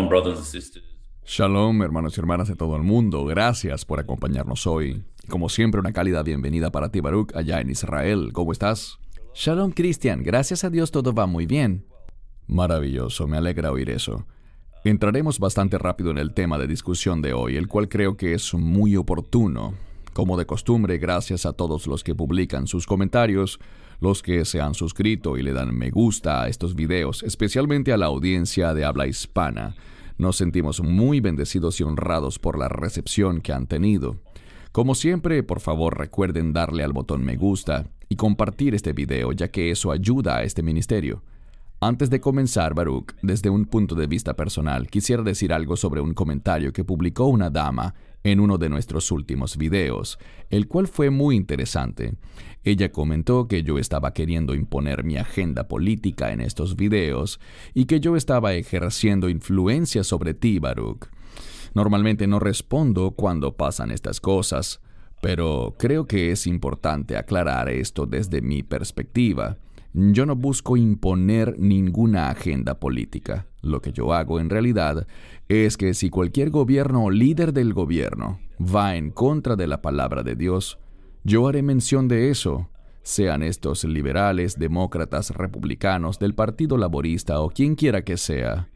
Shalom, brothers and sisters. Shalom, hermanos y hermanas de todo el mundo. Gracias por acompañarnos hoy. Y como siempre, una cálida bienvenida para ti, Baruch, allá en Israel. ¿Cómo estás? Shalom, Cristian. Gracias a Dios todo va muy bien. Maravilloso, me alegra oír eso. Entraremos bastante rápido en el tema de discusión de hoy, el cual creo que es muy oportuno. Como de costumbre, gracias a todos los que publican sus comentarios, los que se han suscrito y le dan me gusta a estos videos, especialmente a la audiencia de habla hispana. Nos sentimos muy bendecidos y honrados por la recepción que han tenido. Como siempre, por favor recuerden darle al botón me gusta y compartir este video, ya que eso ayuda a este ministerio. Antes de comenzar, Baruch, desde un punto de vista personal, quisiera decir algo sobre un comentario que publicó una dama en uno de nuestros últimos videos, el cual fue muy interesante. Ella comentó que yo estaba queriendo imponer mi agenda política en estos videos y que yo estaba ejerciendo influencia sobre ti, Baruch. Normalmente no respondo cuando pasan estas cosas, pero creo que es importante aclarar esto desde mi perspectiva. Yo no busco imponer ninguna agenda política. Lo que yo hago en realidad es que si cualquier gobierno o líder del gobierno va en contra de la palabra de Dios, yo haré mención de eso, sean estos liberales, demócratas, republicanos, del Partido Laborista o quien quiera que sea.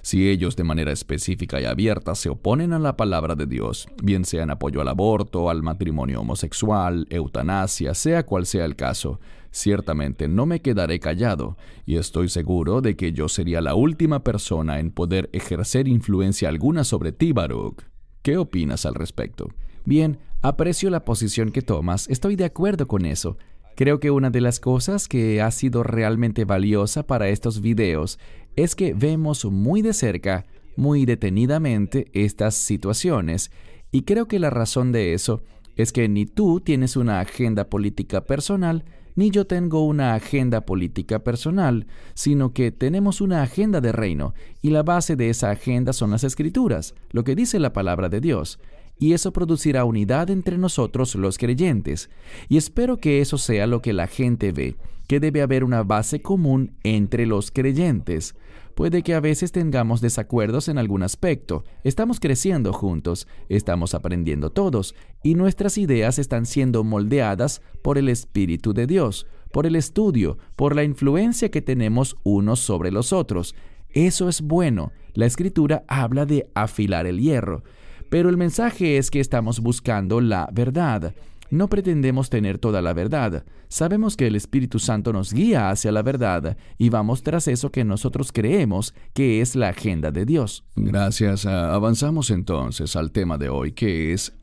Si ellos de manera específica y abierta se oponen a la palabra de Dios, bien sea en apoyo al aborto, al matrimonio homosexual, eutanasia, sea cual sea el caso, ciertamente no me quedaré callado, y estoy seguro de que yo sería la última persona en poder ejercer influencia alguna sobre ti, Baruch. ¿Qué opinas al respecto? Bien, aprecio la posición que tomas. Estoy de acuerdo con eso. Creo que una de las cosas que ha sido realmente valiosa para estos videos es que vemos muy de cerca, muy detenidamente estas situaciones, y creo que la razón de eso es que ni tú tienes una agenda política personal, ni yo tengo una agenda política personal, sino que tenemos una agenda de reino, y la base de esa agenda son las Escrituras, lo que dice la palabra de Dios. Y eso producirá unidad entre nosotros los creyentes. Y espero que eso sea lo que la gente ve, que debe haber una base común entre los creyentes. Puede que a veces tengamos desacuerdos en algún aspecto. Estamos creciendo juntos, estamos aprendiendo todos, y nuestras ideas están siendo moldeadas por el Espíritu de Dios, por el estudio, por la influencia que tenemos unos sobre los otros. Eso es bueno. La Escritura habla de afilar el hierro. Pero el mensaje es que estamos buscando la verdad. No pretendemos tener toda la verdad. Sabemos que el Espíritu Santo nos guía hacia la verdad y vamos tras eso que nosotros creemos que es la agenda de Dios. Gracias. Avanzamos entonces al tema de hoy, que es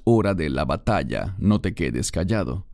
hora de la batalla. No te quedes callado.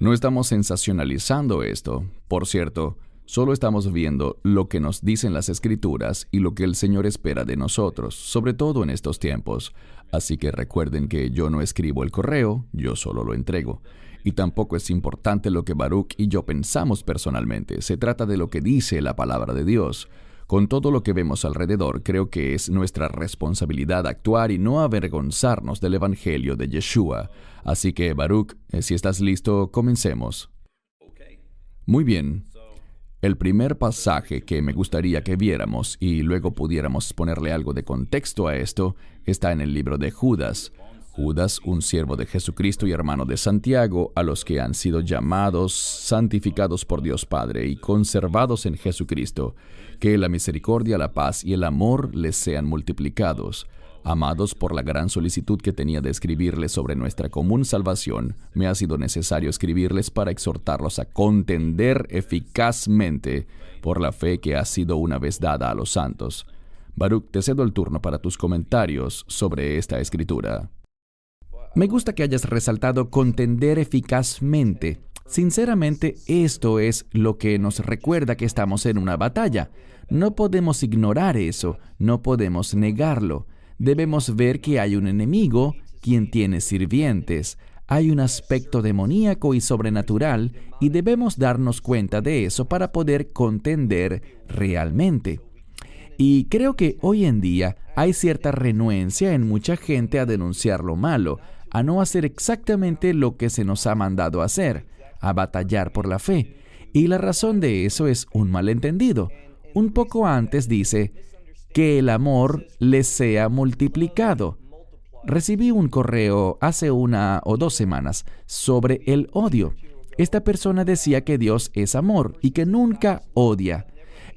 No estamos sensacionalizando esto. Por cierto, solo estamos viendo lo que nos dicen las Escrituras y lo que el Señor espera de nosotros, sobre todo en estos tiempos. Así que recuerden que yo no escribo el correo, yo solo lo entrego. Y tampoco es importante lo que Baruch y yo pensamos personalmente. Se trata de lo que dice la palabra de Dios. Con todo lo que vemos alrededor, creo que es nuestra responsabilidad actuar y no avergonzarnos del Evangelio de Yeshua. Así que, Baruch, si estás listo, comencemos. Muy bien. El primer pasaje que me gustaría que viéramos y luego pudiéramos ponerle algo de contexto a esto está en el libro de Judas. Judas, un siervo de Jesucristo y hermano de Santiago, a los que han sido llamados, santificados por Dios Padre y conservados en Jesucristo, que la misericordia, la paz y el amor les sean multiplicados. Amados, por la gran solicitud que tenía de escribirles sobre nuestra común salvación, me ha sido necesario escribirles para exhortarlos a contender eficazmente por la fe que ha sido una vez dada a los santos. Baruch, te cedo el turno para tus comentarios sobre esta escritura. Me gusta que hayas resaltado contender eficazmente. Sinceramente, esto es lo que nos recuerda que estamos en una batalla. No podemos ignorar eso, no podemos negarlo. Debemos ver que hay un enemigo, quien tiene sirvientes. Hay un aspecto demoníaco y sobrenatural, y debemos darnos cuenta de eso para poder contender realmente. Y creo que hoy en día hay cierta renuencia en mucha gente a denunciar lo malo, a no hacer exactamente lo que se nos ha mandado hacer, a batallar por la fe. Y la razón de eso es un malentendido. Un poco antes dice, que el amor les sea multiplicado. Recibí un correo hace 1 o 2 semanas sobre el odio. Esta persona decía que Dios es amor y que nunca odia.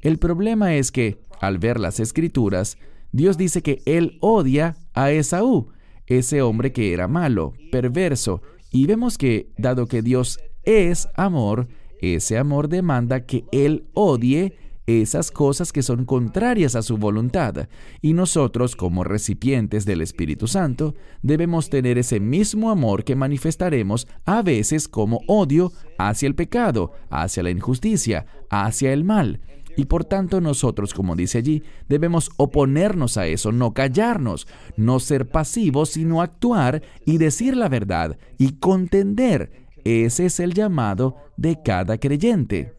El problema es que, al ver las Escrituras, Dios dice que Él odia a Esaú, ese hombre que era malo, perverso, y vemos que, dado que Dios es amor, ese amor demanda que Él odie esas cosas que son contrarias a su voluntad. Y nosotros, como recipientes del Espíritu Santo, debemos tener ese mismo amor que manifestaremos a veces como odio hacia el pecado, hacia la injusticia, hacia el mal. Y por tanto nosotros, como dice allí, debemos oponernos a eso, no callarnos, no ser pasivos, sino actuar y decir la verdad y contender. Ese es el llamado de cada creyente.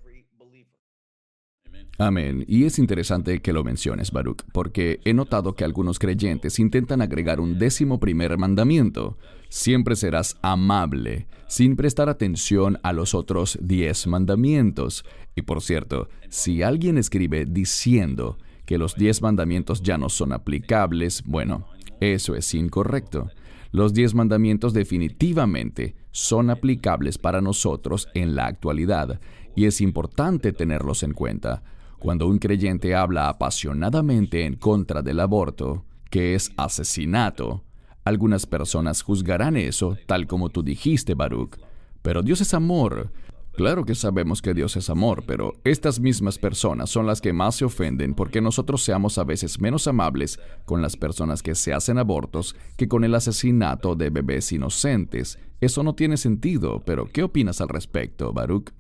Amén. Y es interesante que lo menciones, Baruch, porque he notado que algunos creyentes intentan agregar un 11º mandamiento. Siempre serás amable, sin prestar atención a los otros 10 mandamientos. Y por cierto, si alguien escribe diciendo que los 10 mandamientos ya no son aplicables, bueno, eso es incorrecto. Los 10 mandamientos definitivamente son aplicables para nosotros en la actualidad, y es importante tenerlos en cuenta. Cuando un creyente habla apasionadamente en contra del aborto, que es asesinato, algunas personas juzgarán eso, tal como tú dijiste, Baruch. Pero Dios es amor. Claro que sabemos que Dios es amor, pero estas mismas personas son las que más se ofenden porque nosotros seamos a veces menos amables con las personas que se hacen abortos que con el asesinato de bebés inocentes. Eso no tiene sentido, pero ¿qué opinas al respecto, Baruch?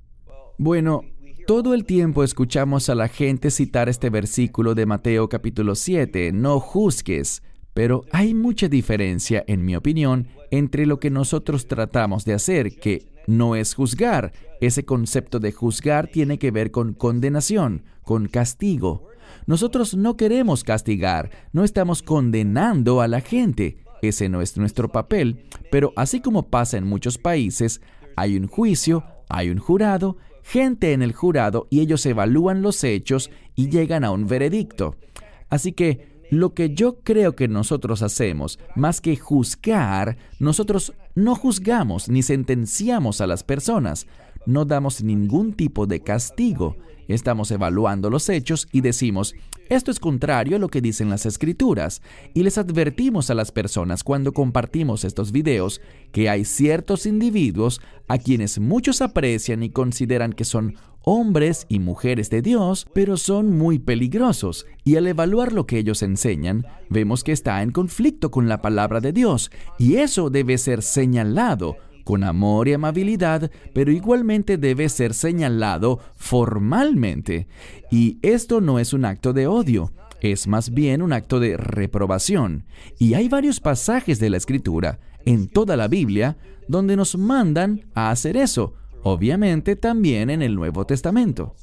Bueno, todo el tiempo escuchamos a la gente citar este versículo de Mateo capítulo 7, no juzgues, pero hay mucha diferencia, en mi opinión, entre lo que nosotros tratamos de hacer, que no es juzgar. Ese concepto de juzgar tiene que ver con condenación, con castigo. Nosotros no queremos castigar, no estamos condenando a la gente. Ese no es nuestro papel, pero así como pasa en muchos países, hay un juicio, hay un jurado, gente en el jurado y ellos evalúan los hechos y llegan a un veredicto. Así que lo que yo creo que nosotros hacemos, más que juzgar, nosotros no juzgamos ni sentenciamos a las personas, no damos ningún tipo de castigo. Estamos evaluando los hechos y decimos, esto es contrario a lo que dicen las Escrituras. Y les advertimos a las personas cuando compartimos estos videos que hay ciertos individuos a quienes muchos aprecian y consideran que son hombres y mujeres de Dios, pero son muy peligrosos. Y al evaluar lo que ellos enseñan, vemos que está en conflicto con la palabra de Dios. Y eso debe ser señalado con amor y amabilidad, pero igualmente debe ser señalado formalmente. Y esto no es un acto de odio, es más bien un acto de reprobación. Y hay varios pasajes de la Escritura, en toda la Biblia, donde nos mandan a hacer eso, obviamente también en el Nuevo Testamento.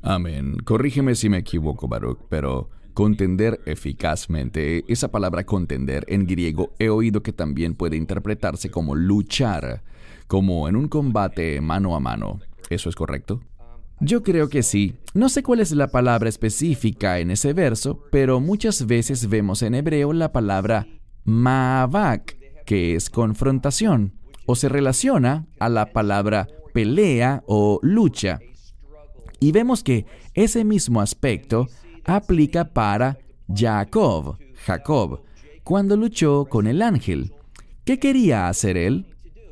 Amén. Corrígeme si me equivoco, Baruch, pero contender eficazmente, esa palabra contender en griego he oído que también puede interpretarse como luchar, como en un combate mano a mano. ¿Eso es correcto? Yo creo que sí. No sé cuál es la palabra específica en ese verso, pero muchas veces vemos en hebreo la palabra maavak, que es confrontación, o se relaciona a la palabra pelea o lucha. Y vemos que ese mismo aspecto aplica para Jacob, cuando luchó con el ángel. ¿Qué quería hacer él?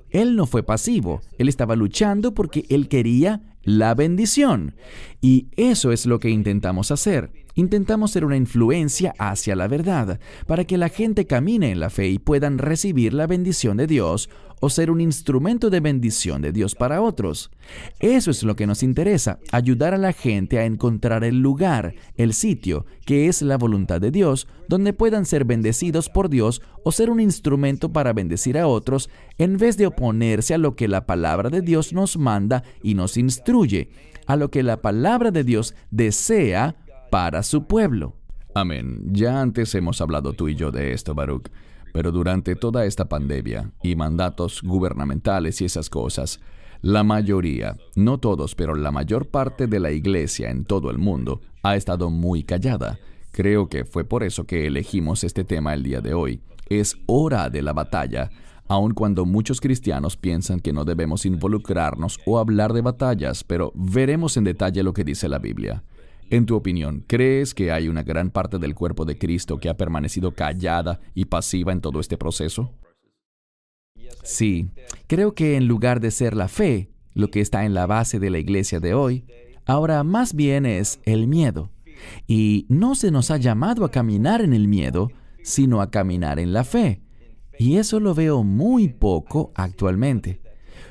Él no fue pasivo, él estaba luchando porque él quería la bendición. Y eso es lo que intentamos hacer. Intentamos ser una influencia hacia la verdad, para que la gente camine en la fe y puedan recibir la bendición de Dios o ser un instrumento de bendición de Dios para otros. Eso es lo que nos interesa, ayudar a la gente a encontrar el lugar, el sitio, que es la voluntad de Dios, donde puedan ser bendecidos por Dios o ser un instrumento para bendecir a otros, en vez de oponerse a lo que la palabra de Dios nos manda y nos instruye, a lo que la palabra de Dios desea para su pueblo. Amén. Ya antes hemos hablado tú y yo de esto, Baruch. Pero durante toda esta pandemia y mandatos gubernamentales y esas cosas, La mayoría, no todos, pero la mayor parte de la iglesia en todo el mundo ha estado muy callada. Creo que fue por eso que elegimos este tema el día de hoy. Es hora de la batalla, aun cuando muchos cristianos piensan que no debemos involucrarnos o hablar de batallas, pero veremos en detalle lo que dice la Biblia. En tu opinión, ¿crees que hay una gran parte del cuerpo de Cristo que ha permanecido callada y pasiva en todo este proceso? Sí, creo que en lugar de ser la fe, lo que está en la base de la iglesia de hoy, ahora más bien es el miedo. Y no se nos ha llamado a caminar en el miedo, sino a caminar en la fe. Y eso lo veo muy poco actualmente.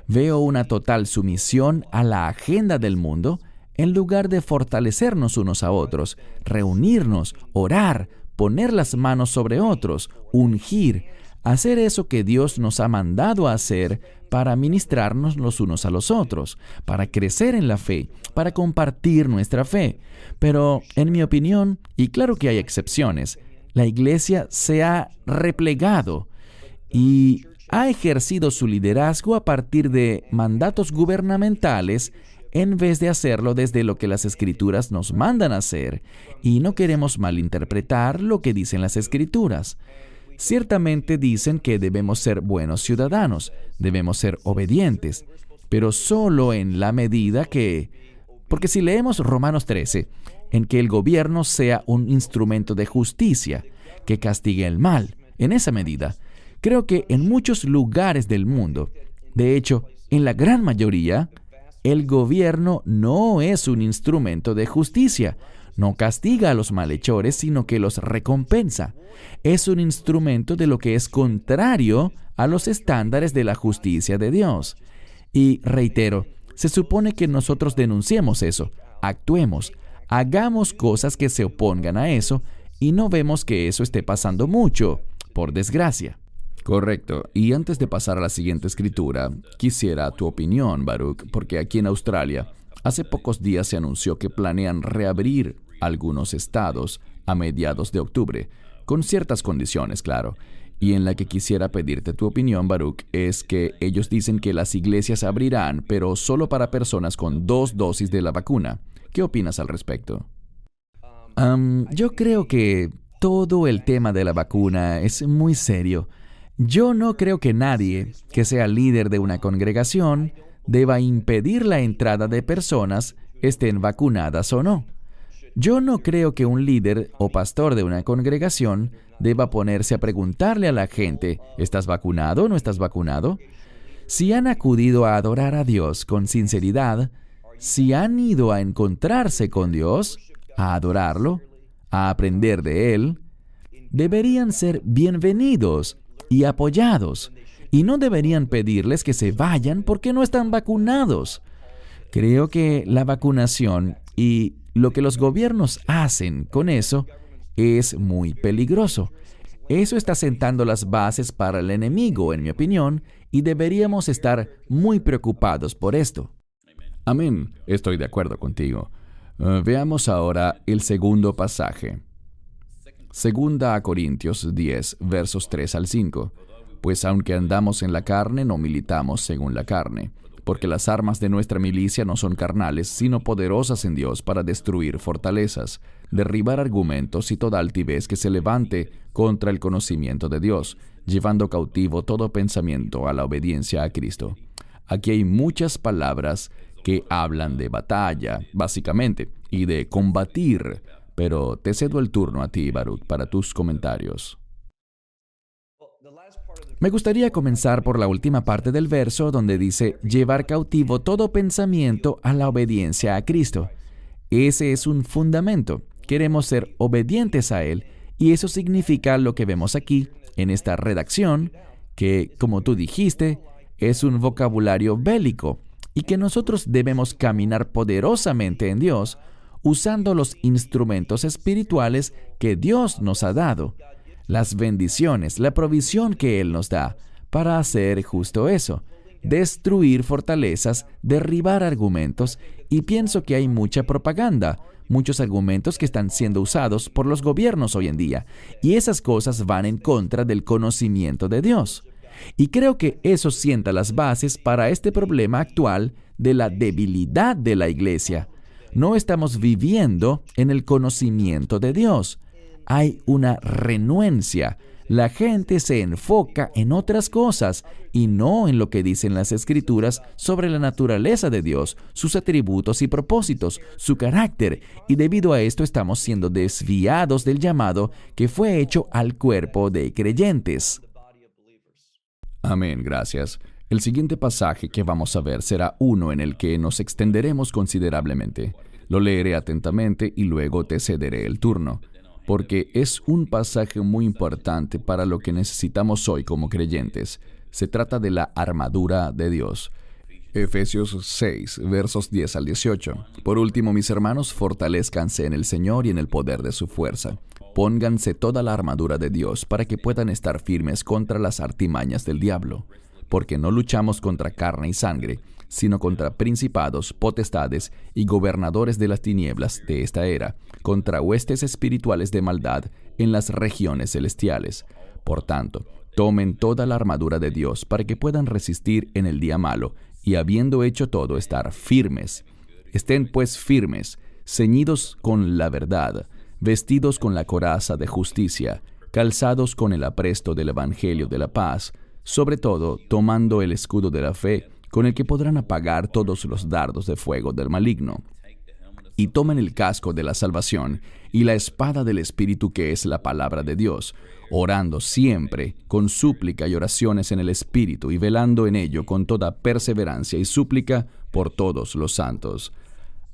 Veo una total sumisión a la agenda del mundo en lugar de fortalecernos unos a otros, reunirnos, orar, poner las manos sobre otros, ungir, hacer eso que Dios nos ha mandado a hacer para ministrarnos los unos a los otros, para crecer en la fe, para compartir nuestra fe. Pero, en mi opinión, y claro que hay excepciones, la iglesia se ha replegado y ha ejercido su liderazgo a partir de mandatos gubernamentales en vez de hacerlo desde lo que las Escrituras nos mandan a hacer, y no queremos malinterpretar lo que dicen las Escrituras. Ciertamente dicen que debemos ser buenos ciudadanos, debemos ser obedientes, pero solo en la medida que... Porque si leemos Romanos 13, en que el gobierno sea un instrumento de justicia, que castigue el mal, en esa medida, creo que en muchos lugares del mundo, de hecho, en la gran mayoría, el gobierno no es un instrumento de justicia. No castiga a los malhechores, sino que los recompensa. Es un instrumento de lo que es contrario a los estándares de la justicia de Dios. Y reitero, se supone que nosotros denunciemos eso, actuemos, hagamos cosas que se opongan a eso, y no vemos que eso esté pasando mucho, por desgracia. Correcto. Y antes de pasar a la siguiente escritura, quisiera tu opinión, Baruch, porque aquí en Australia, hace pocos días se anunció que planean reabrir algunos estados a mediados de octubre, con ciertas condiciones, claro. Y en la que quisiera pedirte tu opinión, Baruch, es que ellos dicen que las iglesias abrirán, pero solo para personas con 2 dosis de la vacuna. ¿Qué opinas al respecto? Yo creo que todo el tema de la vacuna es muy serio. Yo no creo que nadie que sea líder de una congregación deba impedir la entrada de personas, estén vacunadas o no. Yo no creo que un líder o pastor de una congregación deba ponerse a preguntarle a la gente, ¿estás vacunado o no estás vacunado? Si han acudido a adorar a Dios con sinceridad, si han ido a encontrarse con Dios, a adorarlo, a aprender de Él, deberían ser bienvenidos y apoyados, y no deberían pedirles que se vayan porque no están vacunados. Creo que la vacunación y lo que los gobiernos hacen con eso es muy peligroso. Eso está sentando las bases para el enemigo, en mi opinión, y deberíamos estar muy preocupados por esto. Amén. Estoy de acuerdo contigo. Veamos ahora el segundo pasaje. Segunda a Corintios 10, versos 3 al 5. Pues aunque andamos en la carne, no militamos según la carne, porque las armas de nuestra milicia no son carnales, sino poderosas en Dios para destruir fortalezas, derribar argumentos y toda altivez que se levante contra el conocimiento de Dios, llevando cautivo todo pensamiento a la obediencia a Cristo. Aquí hay muchas palabras que hablan de batalla, básicamente, y de combatir, pero te cedo el turno a ti, Baruch, para tus comentarios. Me gustaría comenzar por la última parte del verso donde dice, llevar cautivo todo pensamiento a la obediencia a Cristo. Ese es un fundamento. Queremos ser obedientes a Él, y eso significa lo que vemos aquí, en esta redacción, que, como tú dijiste, es un vocabulario bélico, y que nosotros debemos caminar poderosamente en Dios, usando los instrumentos espirituales que Dios nos ha dado, las bendiciones, la provisión que Él nos da, para hacer justo eso, destruir fortalezas, derribar argumentos, y pienso que hay mucha propaganda, muchos argumentos que están siendo usados por los gobiernos hoy en día, y esas cosas van en contra del conocimiento de Dios. Y creo que eso sienta las bases para este problema actual de la debilidad de la iglesia. No estamos viviendo en el conocimiento de Dios. Hay una renuencia. La gente se enfoca en otras cosas y no en lo que dicen las Escrituras sobre la naturaleza de Dios, sus atributos y propósitos, su carácter, y debido a esto estamos siendo desviados del llamado que fue hecho al cuerpo de creyentes. Amén, gracias. El siguiente pasaje que vamos a ver será uno en el que nos extenderemos considerablemente. Lo leeré atentamente y luego te cederé el turno, porque es un pasaje muy importante para lo que necesitamos hoy como creyentes. Se trata de la armadura de Dios. Efesios 6, versos 10 al 18. Por último, mis hermanos, fortalezcanse en el Señor y en el poder de su fuerza. Pónganse toda la armadura de Dios para que puedan estar firmes contra las artimañas del diablo. Porque no luchamos contra carne y sangre, sino contra principados, potestades y gobernadores de las tinieblas de esta era, contra huestes espirituales de maldad en las regiones celestiales. Por tanto, tomen toda la armadura de Dios para que puedan resistir en el día malo, y habiendo hecho todo, estar firmes. Estén pues firmes, ceñidos con la verdad, vestidos con la coraza de justicia, calzados con el apresto del evangelio de la paz, sobre todo tomando el escudo de la fe, con el que podrán apagar todos los dardos de fuego del maligno. Y tomen el casco de la salvación y la espada del Espíritu, que es la palabra de Dios, orando siempre con súplica y oraciones en el Espíritu, y velando en ello con toda perseverancia y súplica por todos los santos.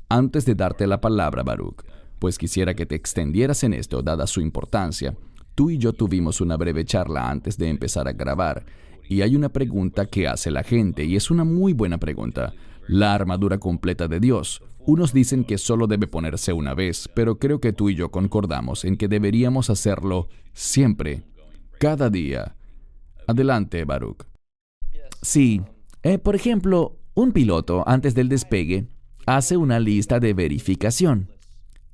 Antes de darte la palabra, Baruch, pues quisiera que te extendieras en esto, dada su importancia. Tú y yo tuvimos una breve charla antes de empezar a grabar, y hay una pregunta que hace la gente, y es una muy buena pregunta. La armadura completa de Dios. Unos dicen que solo debe ponerse una vez, pero creo que tú y yo concordamos en que deberíamos hacerlo siempre, cada día. Adelante, Baruch. Sí. Por ejemplo, un piloto, antes del despegue, hace una lista de verificación.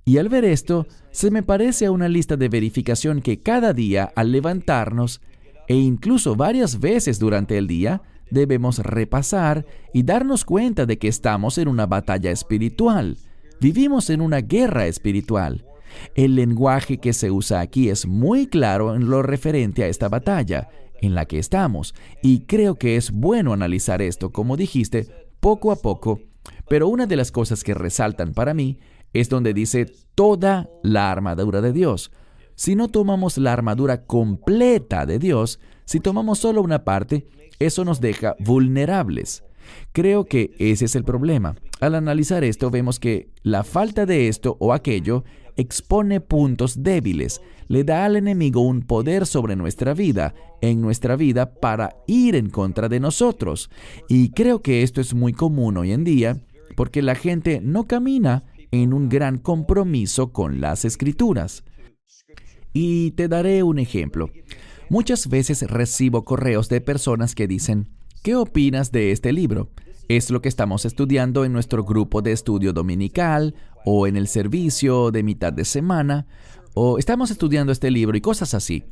Y al ver esto, se me parece a una lista de verificación que cada día, al levantarnos, e incluso varias veces durante el día, debemos repasar y darnos cuenta de que estamos en una batalla espiritual. Vivimos en una guerra espiritual. El lenguaje que se usa aquí es muy claro en lo referente a esta batalla en la que estamos, y creo que es bueno analizar esto, como dijiste, poco a poco, pero una de las cosas que resaltan para mí es donde dice toda la armadura de Dios. Si no tomamos la armadura completa de Dios, si tomamos solo una parte, eso nos deja vulnerables. Creo que ese es el problema. Al analizar esto, vemos que la falta de esto o aquello expone puntos débiles, le da al enemigo un poder sobre nuestra vida, en nuestra vida, para ir en contra de nosotros. Y creo que esto es muy común hoy en día, porque la gente no camina en un gran compromiso con las Escrituras. Y te daré un ejemplo. Muchas veces recibo correos de personas que dicen, ¿qué opinas de este libro? Es lo que estamos estudiando en nuestro grupo de estudio dominical, o en el servicio de mitad de semana, o estamos estudiando este libro y cosas así.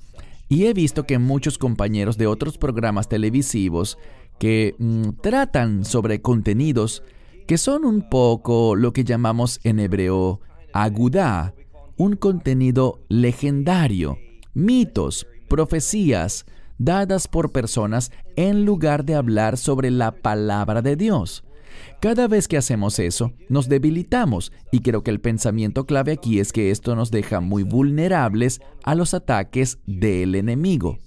Y he visto que muchos compañeros de otros programas televisivos que tratan sobre contenidos que son un poco lo que llamamos en hebreo agudá, un contenido legendario, mitos, profecías dadas por personas en lugar de hablar sobre la palabra de Dios. Cada vez que hacemos eso, nos debilitamos, y creo que el pensamiento clave aquí es que esto nos deja muy vulnerables a los ataques del enemigo.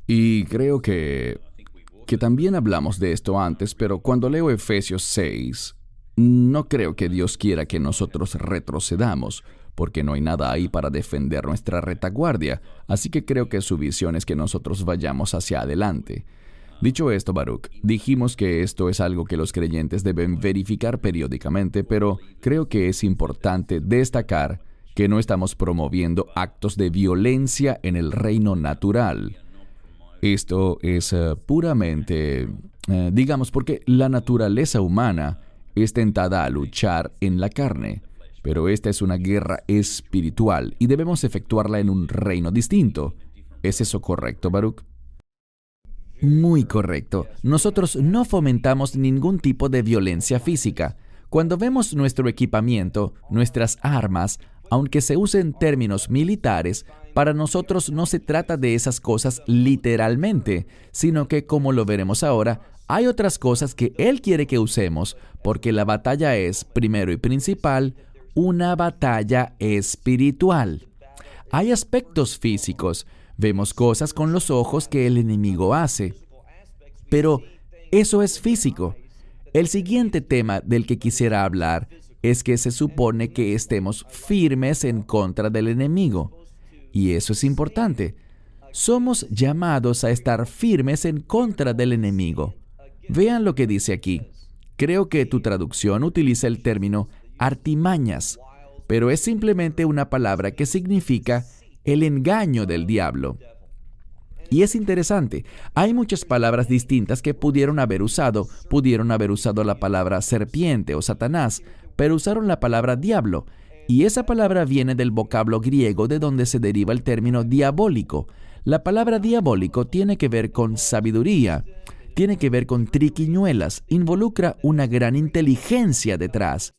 Y creo que también hablamos de esto antes, pero cuando leo Efesios 6, no creo que Dios quiera que nosotros retrocedamos, porque no hay nada ahí para defender nuestra retaguardia, así que creo que su visión es que nosotros vayamos hacia adelante. Dicho esto, Baruch, dijimos que esto es algo que los creyentes deben verificar periódicamente, pero creo que es importante destacar que no estamos promoviendo actos de violencia en el reino natural. Esto es puramente, digamos, porque la naturaleza humana es tentada a luchar en la carne, pero esta es una guerra espiritual y debemos efectuarla en un reino distinto. ¿Es eso correcto, Baruch? Muy correcto. Nosotros no fomentamos ningún tipo de violencia física. Cuando vemos nuestro equipamiento, nuestras armas, aunque se usen términos militares, para nosotros no se trata de esas cosas literalmente, sino que, como lo veremos ahora, hay otras cosas que Él quiere que usemos, porque la batalla es, primero y principal, una batalla espiritual. Hay aspectos físicos. Vemos cosas con los ojos que el enemigo hace. Pero eso es físico. El siguiente tema del que quisiera hablar es que se supone que estemos firmes en contra del enemigo. Y eso es importante. Somos llamados a estar firmes en contra del enemigo. Vean lo que dice aquí. Creo que tu traducción utiliza el término artimañas, pero es simplemente una palabra que significa el engaño del diablo. Y es interesante, hay muchas palabras distintas que pudieron haber usado la palabra serpiente o Satanás, pero usaron la palabra diablo, y esa palabra viene del vocablo griego de donde se deriva el término diabólico. La palabra diabólico tiene que ver con sabiduría, tiene que ver con triquiñuelas, involucra una gran inteligencia detrás.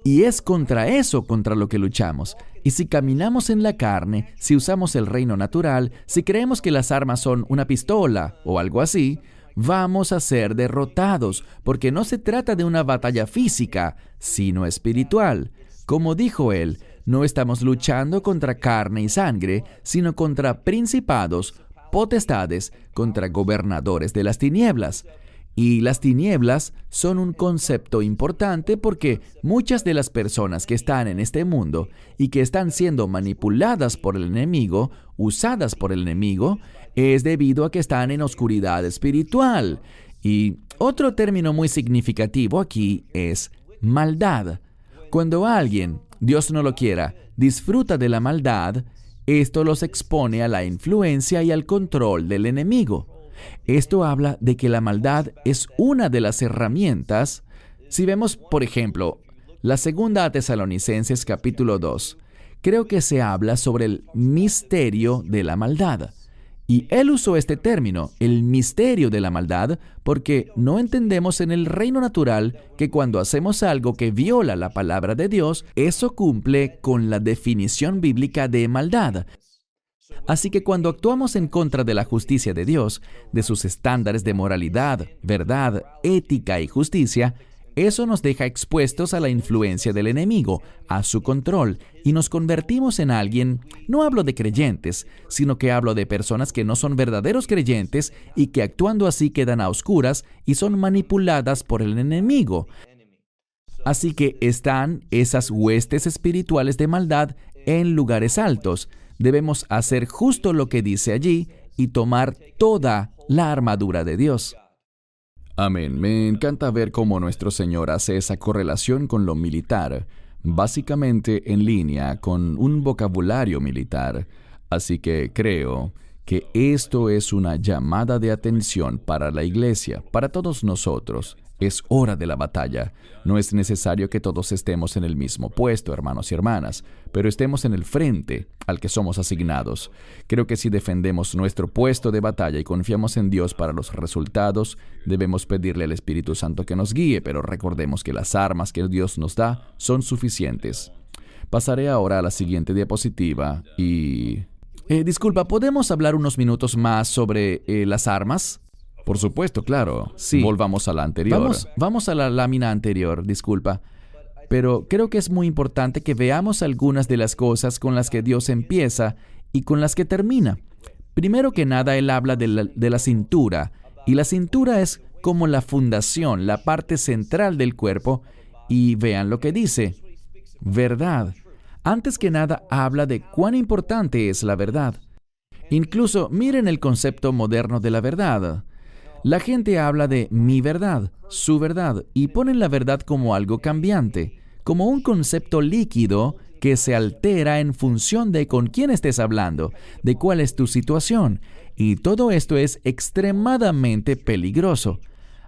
Y es contra eso contra lo que luchamos. Y si caminamos en la carne, si usamos el reino natural, si creemos que las armas son una pistola o algo así, vamos a ser derrotados, porque no se trata de una batalla física, sino espiritual. Como dijo él, no estamos luchando contra carne y sangre, sino contra principados, potestades, contra gobernadores de las tinieblas. Y las tinieblas son un concepto importante porque muchas de las personas que están en este mundo y que están siendo manipuladas por el enemigo, usadas por el enemigo, es debido a que están en oscuridad espiritual. Y otro término muy significativo aquí es maldad. Cuando alguien, Dios no lo quiera, disfruta de la maldad, esto los expone a la influencia y al control del enemigo. Esto habla de que la maldad es una de las herramientas. Si vemos, por ejemplo, la segunda a Tesalonicenses capítulo 2, creo que se habla sobre el misterio de la maldad. Y él usó este término, el misterio de la maldad, porque no entendemos en el reino natural que cuando hacemos algo que viola la palabra de Dios, eso cumple con la definición bíblica de maldad. Así que cuando actuamos en contra de la justicia de Dios, de sus estándares de moralidad, verdad, ética y justicia, eso nos deja expuestos a la influencia del enemigo, a su control, y nos convertimos en alguien, no hablo de creyentes, sino que hablo de personas que no son verdaderos creyentes y que actuando así quedan a oscuras y son manipuladas por el enemigo. Así que están esas huestes espirituales de maldad en lugares altos. Debemos hacer justo lo que dice allí y tomar toda la armadura de Dios. Amén. Me encanta ver cómo nuestro Señor hace esa correlación con lo militar, básicamente en línea con un vocabulario militar. Así que creo que esto es una llamada de atención para la iglesia, para todos nosotros. Es hora de la batalla. No es necesario que todos estemos en el mismo puesto, hermanos y hermanas, pero estemos en el frente al que somos asignados. Creo que si defendemos nuestro puesto de batalla y confiamos en Dios para los resultados, debemos pedirle al Espíritu Santo que nos guíe, pero recordemos que las armas que Dios nos da son suficientes. Pasaré ahora a la siguiente diapositiva y... Disculpa, ¿podemos hablar unos minutos más sobre las armas? Por supuesto, claro. Sí. Volvamos a la anterior. Vamos a la lámina anterior, disculpa. Pero creo que es muy importante que veamos algunas de las cosas con las que Dios empieza y con las que termina. Primero que nada, Él habla de la cintura. Y la cintura es como la fundación, la parte central del cuerpo. Y vean lo que dice. Verdad. Antes que nada, habla de cuán importante es la verdad. Incluso miren el concepto moderno de la verdad. La gente habla de mi verdad, su verdad, y ponen la verdad como algo cambiante, como un concepto líquido que se altera en función de con quién estés hablando, de cuál es tu situación, y todo esto es extremadamente peligroso.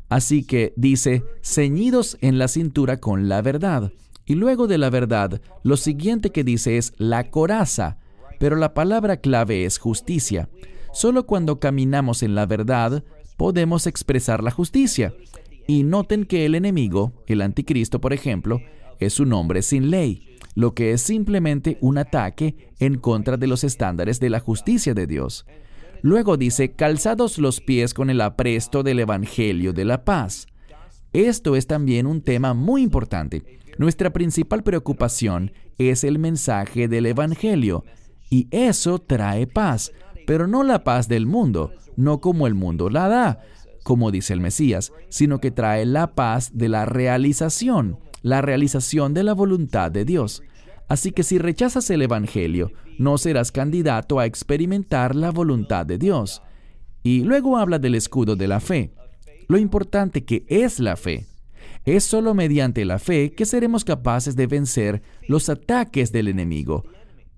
Así que dice, ceñidos en la cintura con la verdad. Y luego de la verdad, lo siguiente que dice es la coraza, pero la palabra clave es justicia. Solo cuando caminamos en la verdad podemos expresar la justicia. Y noten que el enemigo, el anticristo por ejemplo, es un hombre sin ley, lo que es simplemente un ataque en contra de los estándares de la justicia de Dios. Luego dice, calzados los pies con el apresto del Evangelio de la paz. Esto es también un tema muy importante. Nuestra principal preocupación es el mensaje del Evangelio, y eso trae paz, pero no la paz del mundo, no como el mundo la da, como dice el Mesías, sino que trae la paz de la realización de la voluntad de Dios. Así que si rechazas el Evangelio, no serás candidato a experimentar la voluntad de Dios. Y luego habla del escudo de la fe. Lo importante que es la fe. Es solo mediante la fe que seremos capaces de vencer los ataques del enemigo.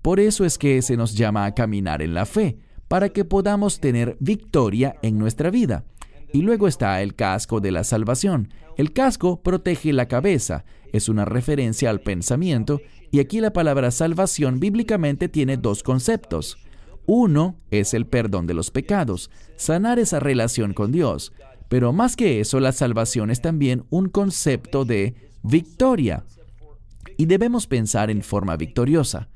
Por eso es que se nos llama a caminar en la fe, para que podamos tener victoria en nuestra vida. Y luego está el casco de la salvación. El casco protege la cabeza, es una referencia al pensamiento, y aquí la palabra salvación bíblicamente tiene dos conceptos. Uno es el perdón de los pecados, sanar esa relación con Dios. Pero más que eso, la salvación es también un concepto de victoria. Y debemos pensar en forma victoriosa.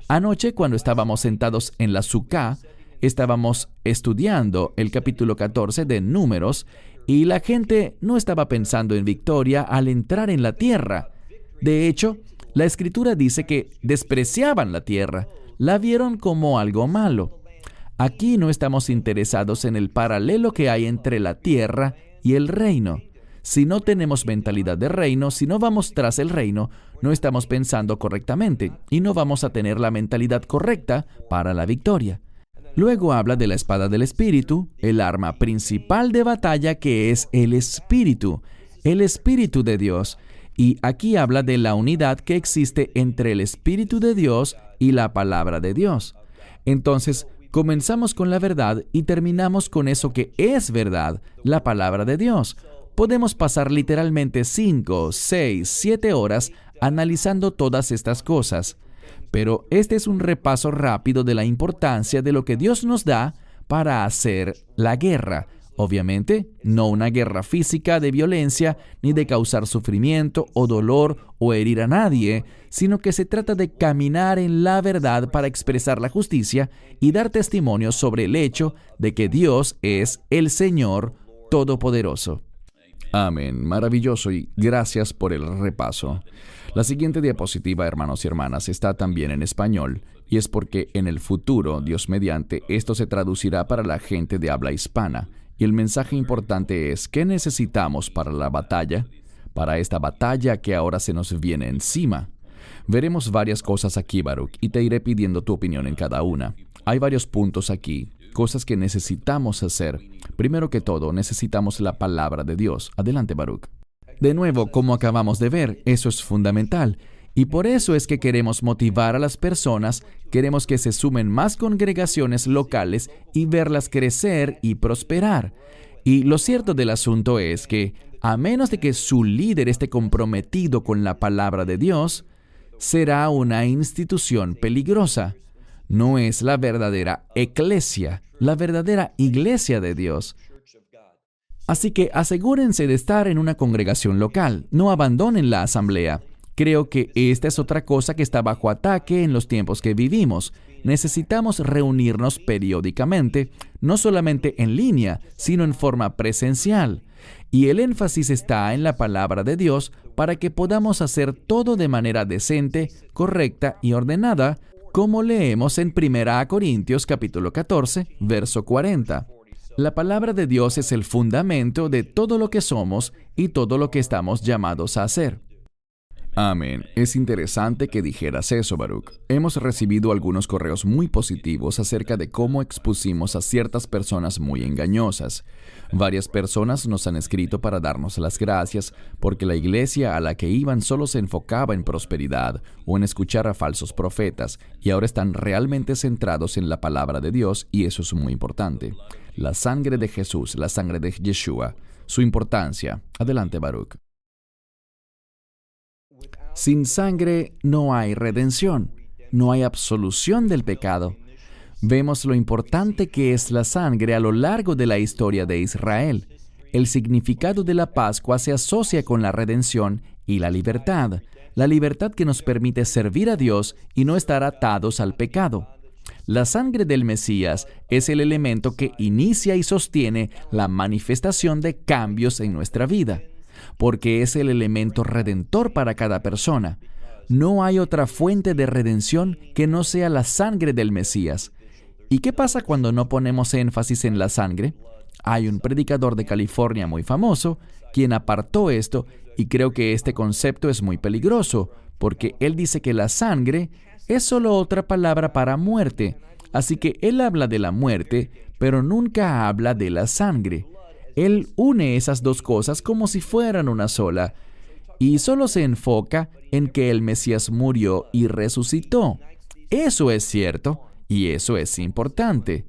Anoche, cuando estábamos sentados en la Sukkah, estábamos estudiando el capítulo 14 de Números, y la gente no estaba pensando en victoria al entrar en la tierra. De hecho, la Escritura dice que despreciaban la tierra, la vieron como algo malo. Aquí no estamos interesados en el paralelo que hay entre la tierra y el reino. Si no tenemos mentalidad de reino, si no vamos tras el reino, no estamos pensando correctamente y no vamos a tener la mentalidad correcta para la victoria. Luego habla de la espada del Espíritu, el arma principal de batalla que es el Espíritu de Dios. Y aquí habla de la unidad que existe entre el Espíritu de Dios y la palabra de Dios. Entonces, comenzamos con la verdad y terminamos con eso que es verdad, la palabra de Dios. Podemos pasar literalmente 5, 6, 7 horas analizando todas estas cosas. Pero este es un repaso rápido de la importancia de lo que Dios nos da para hacer la guerra. Obviamente, no una guerra física de violencia, ni de causar sufrimiento o dolor o herir a nadie, sino que se trata de caminar en la verdad para expresar la justicia y dar testimonio sobre el hecho de que Dios es el Señor Todopoderoso. Amén. Maravilloso y gracias por el repaso. La siguiente diapositiva, hermanos y hermanas, está también en español, y es porque en el futuro, Dios mediante, esto se traducirá para la gente de habla hispana. Y el mensaje importante es, ¿qué necesitamos para la batalla? Para esta batalla que ahora se nos viene encima. Veremos varias cosas aquí, Baruch, y te iré pidiendo tu opinión en cada una. Hay varios puntos aquí, cosas que necesitamos hacer. Primero que todo, necesitamos la palabra de Dios. Adelante, Baruch. De nuevo, como acabamos de ver, eso es fundamental. Y por eso es que queremos motivar a las personas, queremos que se sumen más congregaciones locales y verlas crecer y prosperar. Y lo cierto del asunto es que, a menos de que su líder esté comprometido con la palabra de Dios, será una institución peligrosa. No es la verdadera eclesia, la verdadera iglesia de Dios. Así que asegúrense de estar en una congregación local, no abandonen la asamblea. Creo que esta es otra cosa que está bajo ataque en los tiempos que vivimos. Necesitamos reunirnos periódicamente, no solamente en línea, sino en forma presencial. Y el énfasis está en la palabra de Dios para que podamos hacer todo de manera decente, correcta y ordenada, como leemos en 1 Corintios capítulo 14, verso 40. La palabra de Dios es el fundamento de todo lo que somos y todo lo que estamos llamados a hacer. Amén. Es interesante que dijeras eso, Baruch. Hemos recibido algunos correos muy positivos acerca de cómo expusimos a ciertas personas muy engañosas. Varias personas nos han escrito para darnos las gracias porque la iglesia a la que iban solo se enfocaba en prosperidad o en escuchar a falsos profetas, y ahora están realmente centrados en la palabra de Dios, y eso es muy importante. La sangre de Jesús, la sangre de Yeshua, su importancia. Adelante, Baruch. Sin sangre no hay redención, no hay absolución del pecado. vemos lo importante que es la sangre a lo largo de la historia de Israel. El significado de la Pascua se asocia con la redención y la libertad que nos permite servir a Dios y no estar atados al pecado. La sangre del Mesías es el elemento que inicia y sostiene la manifestación de cambios en nuestra vida, porque es el elemento redentor para cada persona. No hay otra fuente de redención que no sea la sangre del Mesías. ¿Y qué pasa cuando no ponemos énfasis en la sangre? Hay un predicador de California muy famoso quien apartó esto, y creo que este concepto es muy peligroso, porque él dice que la sangre es solo otra palabra para muerte. Así que él habla de la muerte, pero nunca habla de la sangre. Él une esas dos cosas como si fueran una sola, y solo se enfoca en que el Mesías murió y resucitó. Eso es cierto, y eso es importante.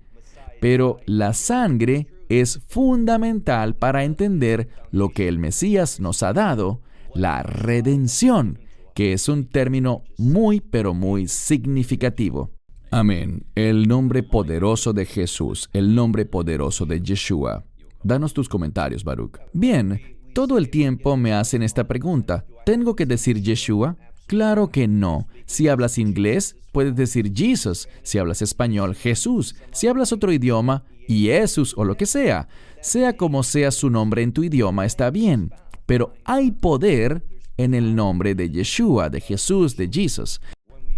Pero la sangre es fundamental para entender lo que el Mesías nos ha dado, la redención, que es un término muy, pero muy significativo. Amén. El nombre poderoso de Jesús, el nombre poderoso de Yeshua. Danos tus comentarios, Baruch. Bien, todo el tiempo me hacen esta pregunta. ¿Tengo que decir Yeshua? Claro que no. Si hablas inglés, puedes decir Jesus. Si hablas español, Jesús. Si hablas otro idioma, Jesús o lo que sea. Sea como sea su nombre en tu idioma, está bien. Pero hay poder en el nombre de Yeshua, de Jesús, de Jesus.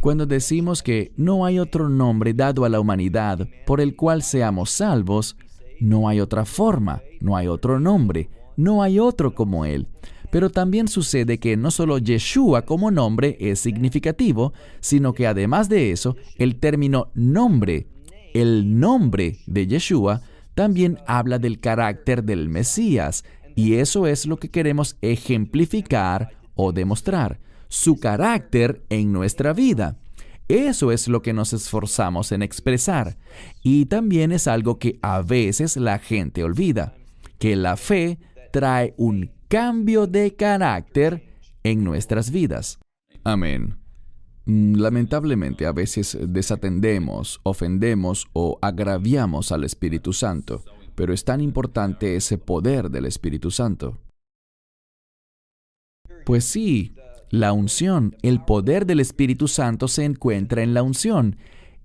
Cuando decimos que no hay otro nombre dado a la humanidad por el cual seamos salvos, no hay otra forma, no hay otro nombre, no hay otro como Él. Pero también sucede que no solo Yeshua como nombre es significativo, sino que además de eso, el término nombre, el nombre de Yeshua, también habla del carácter del Mesías, y eso es lo que queremos ejemplificar o demostrar, su carácter en nuestra vida. Eso es lo que nos esforzamos en expresar. Y también es algo que a veces la gente olvida, que la fe trae un cambio de carácter en nuestras vidas. Amén. Lamentablemente a veces desatendemos, ofendemos o agraviamos al Espíritu Santo, pero es tan importante ese poder del Espíritu Santo. Pues sí, la unción, el poder del Espíritu Santo se encuentra en la unción,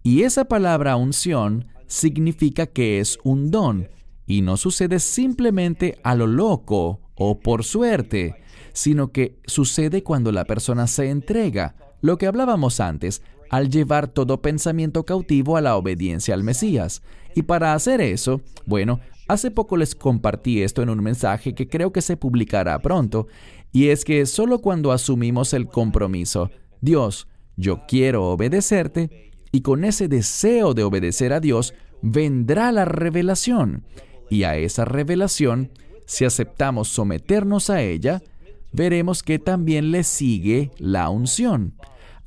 y esa palabra unción significa que es un don, y no sucede simplemente a lo loco o por suerte, sino que sucede cuando la persona se entrega, lo que hablábamos antes, al llevar todo pensamiento cautivo a la obediencia al Mesías. Y para hacer eso, bueno, hace poco les compartí esto en un mensaje que creo que se publicará pronto, y es que solo cuando asumimos el compromiso, Dios, yo quiero obedecerte, y con ese deseo de obedecer a Dios, vendrá la revelación. Y a esa revelación, si aceptamos someternos a ella, veremos que también le sigue la unción.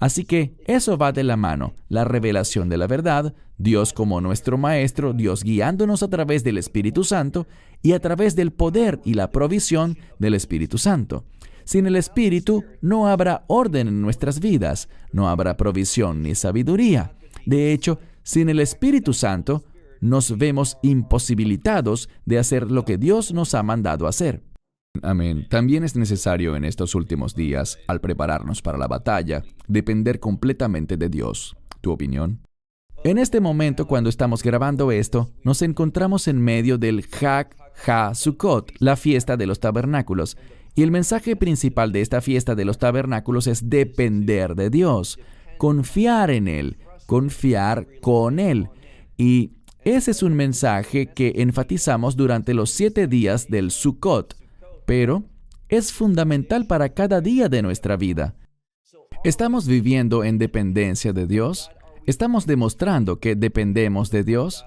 Así que eso va de la mano, la revelación de la verdad, Dios como nuestro Maestro, Dios guiándonos a través del Espíritu Santo y a través del poder y la provisión del Espíritu Santo. Sin el Espíritu no habrá orden en nuestras vidas, no habrá provisión ni sabiduría. De hecho, sin el Espíritu Santo, nos vemos imposibilitados de hacer lo que Dios nos ha mandado hacer. Amén. También es necesario en estos últimos días, al prepararnos para la batalla, depender completamente de Dios. ¿Tu opinión? En este momento, cuando estamos grabando esto, nos encontramos en medio del Hag HaSukkot, la fiesta de los tabernáculos. Y el mensaje principal de esta fiesta de los tabernáculos es depender de Dios, confiar en Él, confiar con Él. Y ese es un mensaje que enfatizamos durante los 7 días del Sukkot, pero es fundamental para cada día de nuestra vida. ¿Estamos viviendo en dependencia de Dios? ¿Estamos demostrando que dependemos de Dios?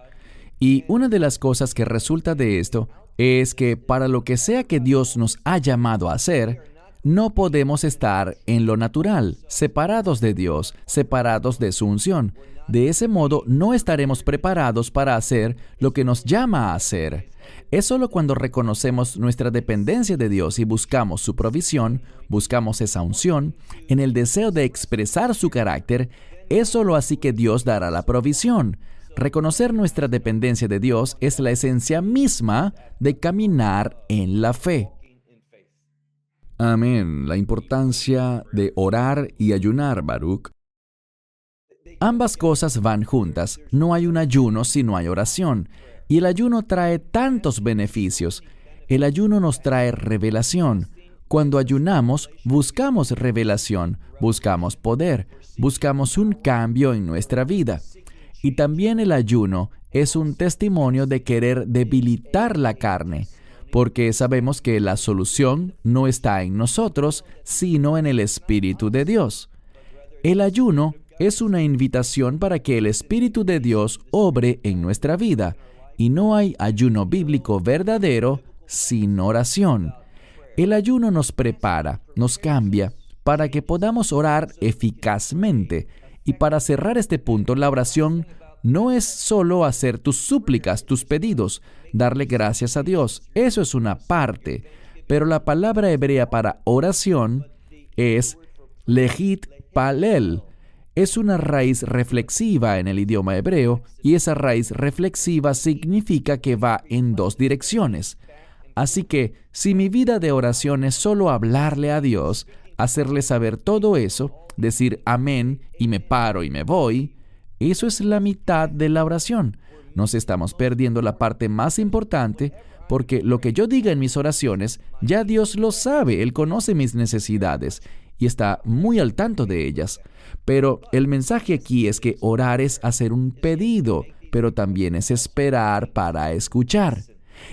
Y una de las cosas que resulta de esto es que para lo que sea que Dios nos ha llamado a hacer, no podemos estar en lo natural, separados de Dios, separados de su unción. De ese modo, no estaremos preparados para hacer lo que nos llama a hacer. Es solo cuando reconocemos nuestra dependencia de Dios y buscamos su provisión, buscamos esa unción, en el deseo de expresar su carácter, es solo así que Dios dará la provisión. Reconocer nuestra dependencia de Dios es la esencia misma de caminar en la fe. Amén. La importancia de orar y ayunar, Baruch. Ambas cosas van juntas. No hay un ayuno si no hay oración. Y el ayuno trae tantos beneficios. El ayuno nos trae revelación. Cuando ayunamos, buscamos revelación, buscamos poder, buscamos un cambio en nuestra vida. Y también el ayuno es un testimonio de querer debilitar la carne, porque sabemos que la solución no está en nosotros, sino en el Espíritu de Dios. El ayuno es una invitación para que el Espíritu de Dios obre en nuestra vida, y no hay ayuno bíblico verdadero sin oración. El ayuno nos prepara, nos cambia, para que podamos orar eficazmente. Y para cerrar este punto, la oración no es solo hacer tus súplicas, tus pedidos, darle gracias a Dios. Eso es una parte. Pero la palabra hebrea para oración es lehit palel. Es una raíz reflexiva en el idioma hebreo, y esa raíz reflexiva significa que va en dos direcciones. Así que, si mi vida de oración es solo hablarle a Dios, hacerle saber todo eso, decir amén y me paro y me voy, eso es la mitad de la oración. Nos estamos perdiendo la parte más importante, porque lo que yo diga en mis oraciones, ya Dios lo sabe, Él conoce mis necesidades y está muy al tanto de ellas. Pero el mensaje aquí es que orar es hacer un pedido, pero también es esperar para escuchar.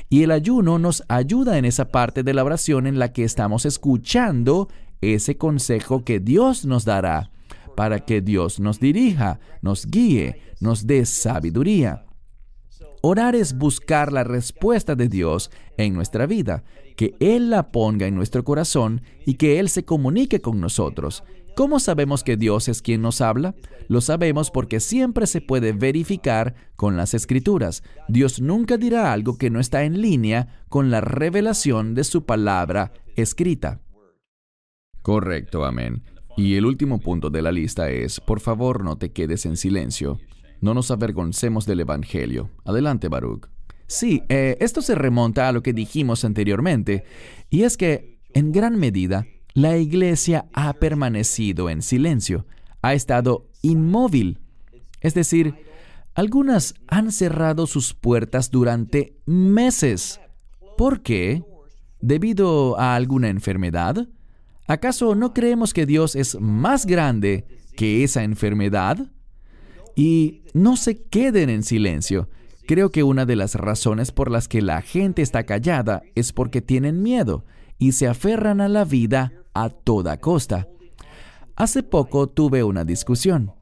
Y el ayuno nos ayuda en esa parte de la oración en la que estamos escuchando ese consejo que Dios nos dará, para que Dios nos dirija, nos guíe, nos dé sabiduría. Orar es buscar la respuesta de Dios en nuestra vida, que Él la ponga en nuestro corazón y que Él se comunique con nosotros. ¿Cómo sabemos que Dios es quien nos habla? Lo sabemos porque siempre se puede verificar con las Escrituras. Dios nunca dirá algo que no está en línea con la revelación de su palabra escrita. Correcto, amén. Y el último punto de la lista es, por favor, no te quedes en silencio. No nos avergoncemos del Evangelio. Adelante, Baruch. Sí, esto se remonta a lo que dijimos anteriormente, y es que, en gran medida, la iglesia ha permanecido en silencio, ha estado inmóvil. Es decir, algunas han cerrado sus puertas durante meses. ¿Por qué? ¿Debido a alguna enfermedad? ¿Acaso no creemos que Dios es más grande que esa enfermedad? Y no se queden en silencio. Creo que una de las razones por las que la gente está callada es porque tienen miedo y se aferran a la vida a toda costa. Hace poco tuve una discusión.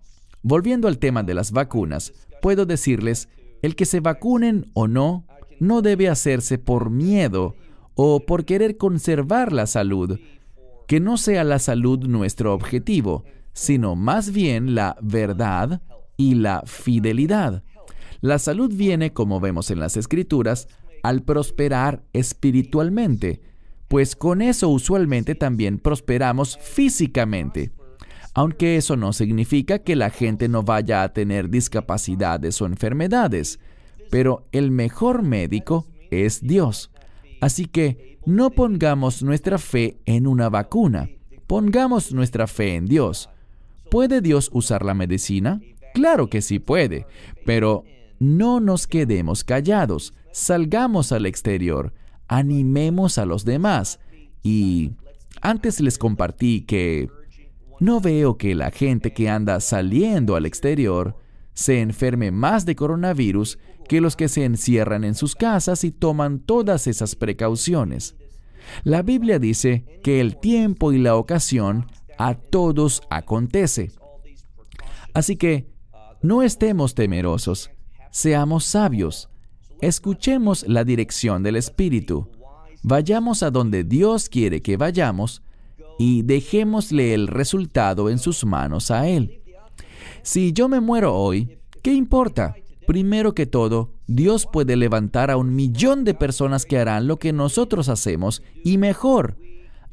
Volviendo al tema de las vacunas, puedo decirles, el que se vacunen o no, no debe hacerse por miedo o por querer conservar la salud. Que no sea la salud nuestro objetivo, sino más bien la verdad y la fidelidad. La salud viene, como vemos en las Escrituras, al prosperar espiritualmente, pues con eso usualmente también prosperamos físicamente. Aunque eso no significa que la gente no vaya a tener discapacidades o enfermedades, pero el mejor médico es Dios. Así que no pongamos nuestra fe en una vacuna, pongamos nuestra fe en Dios. ¿Puede Dios usar la medicina? Claro que sí puede, pero no nos quedemos callados, salgamos al exterior, animemos a los demás. Y antes les compartí que no veo que la gente que anda saliendo al exterior se enferme más de coronavirus que los que se encierran en sus casas y toman todas esas precauciones. La Biblia dice que el tiempo y la ocasión a todos acontece. Así que no estemos temerosos, seamos sabios, escuchemos la dirección del Espíritu, vayamos a donde Dios quiere que vayamos y dejémosle el resultado en sus manos a Él. Si yo me muero hoy, ¿qué importa? Primero que todo, Dios puede levantar a 1,000,000 de personas que harán lo que nosotros hacemos y mejor.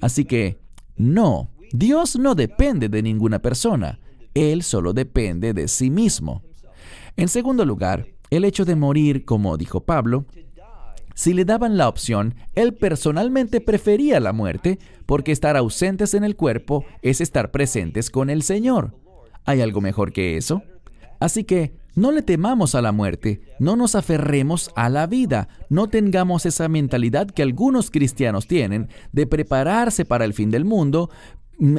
Así que, no, Dios no depende de ninguna persona. Él solo depende de sí mismo. En segundo lugar, el hecho de morir, como dijo Pablo, si le daban la opción, él personalmente prefería la muerte, porque estar ausentes en el cuerpo es estar presentes con el Señor. ¿Hay algo mejor que eso? Así que no le temamos a la muerte, no nos aferremos a la vida, no tengamos esa mentalidad que algunos cristianos tienen de prepararse para el fin del mundo,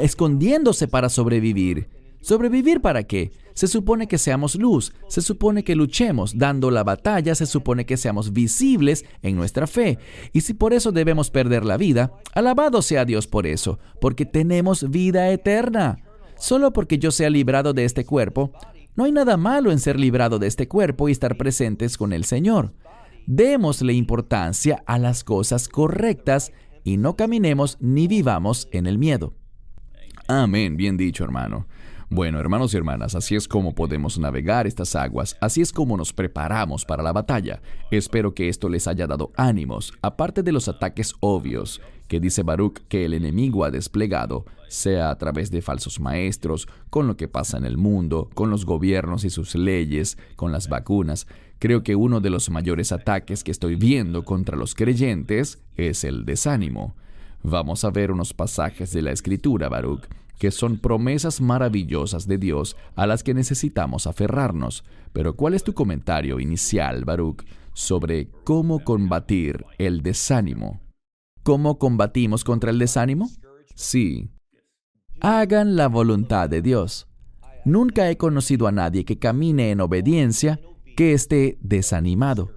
escondiéndose para sobrevivir. ¿Sobrevivir para qué? Se supone que seamos luz, se supone que luchemos, dando la batalla, se supone que seamos visibles en nuestra fe. Y si por eso debemos perder la vida, alabado sea Dios por eso, porque tenemos vida eterna. Solo porque yo sea librado de este cuerpo, no hay nada malo en ser librado de este cuerpo y estar presentes con el Señor. Démosle importancia a las cosas correctas y no caminemos ni vivamos en el miedo. Amén, bien dicho, hermano. Bueno, hermanos y hermanas, así es como podemos navegar estas aguas, así es como nos preparamos para la batalla. Espero que esto les haya dado ánimos, aparte de los ataques obvios que dice Baruch que el enemigo ha desplegado, sea a través de falsos maestros, con lo que pasa en el mundo, con los gobiernos y sus leyes, con las vacunas. Creo que uno de los mayores ataques que estoy viendo contra los creyentes es el desánimo. Vamos a ver unos pasajes de la Escritura, Baruch, que son promesas maravillosas de Dios a las que necesitamos aferrarnos. Pero ¿cuál es tu comentario inicial, Baruch, sobre cómo combatir el desánimo? ¿Cómo combatimos contra el desánimo? Sí. Hagan la voluntad de Dios. Nunca he conocido a nadie que camine en obediencia que esté desanimado,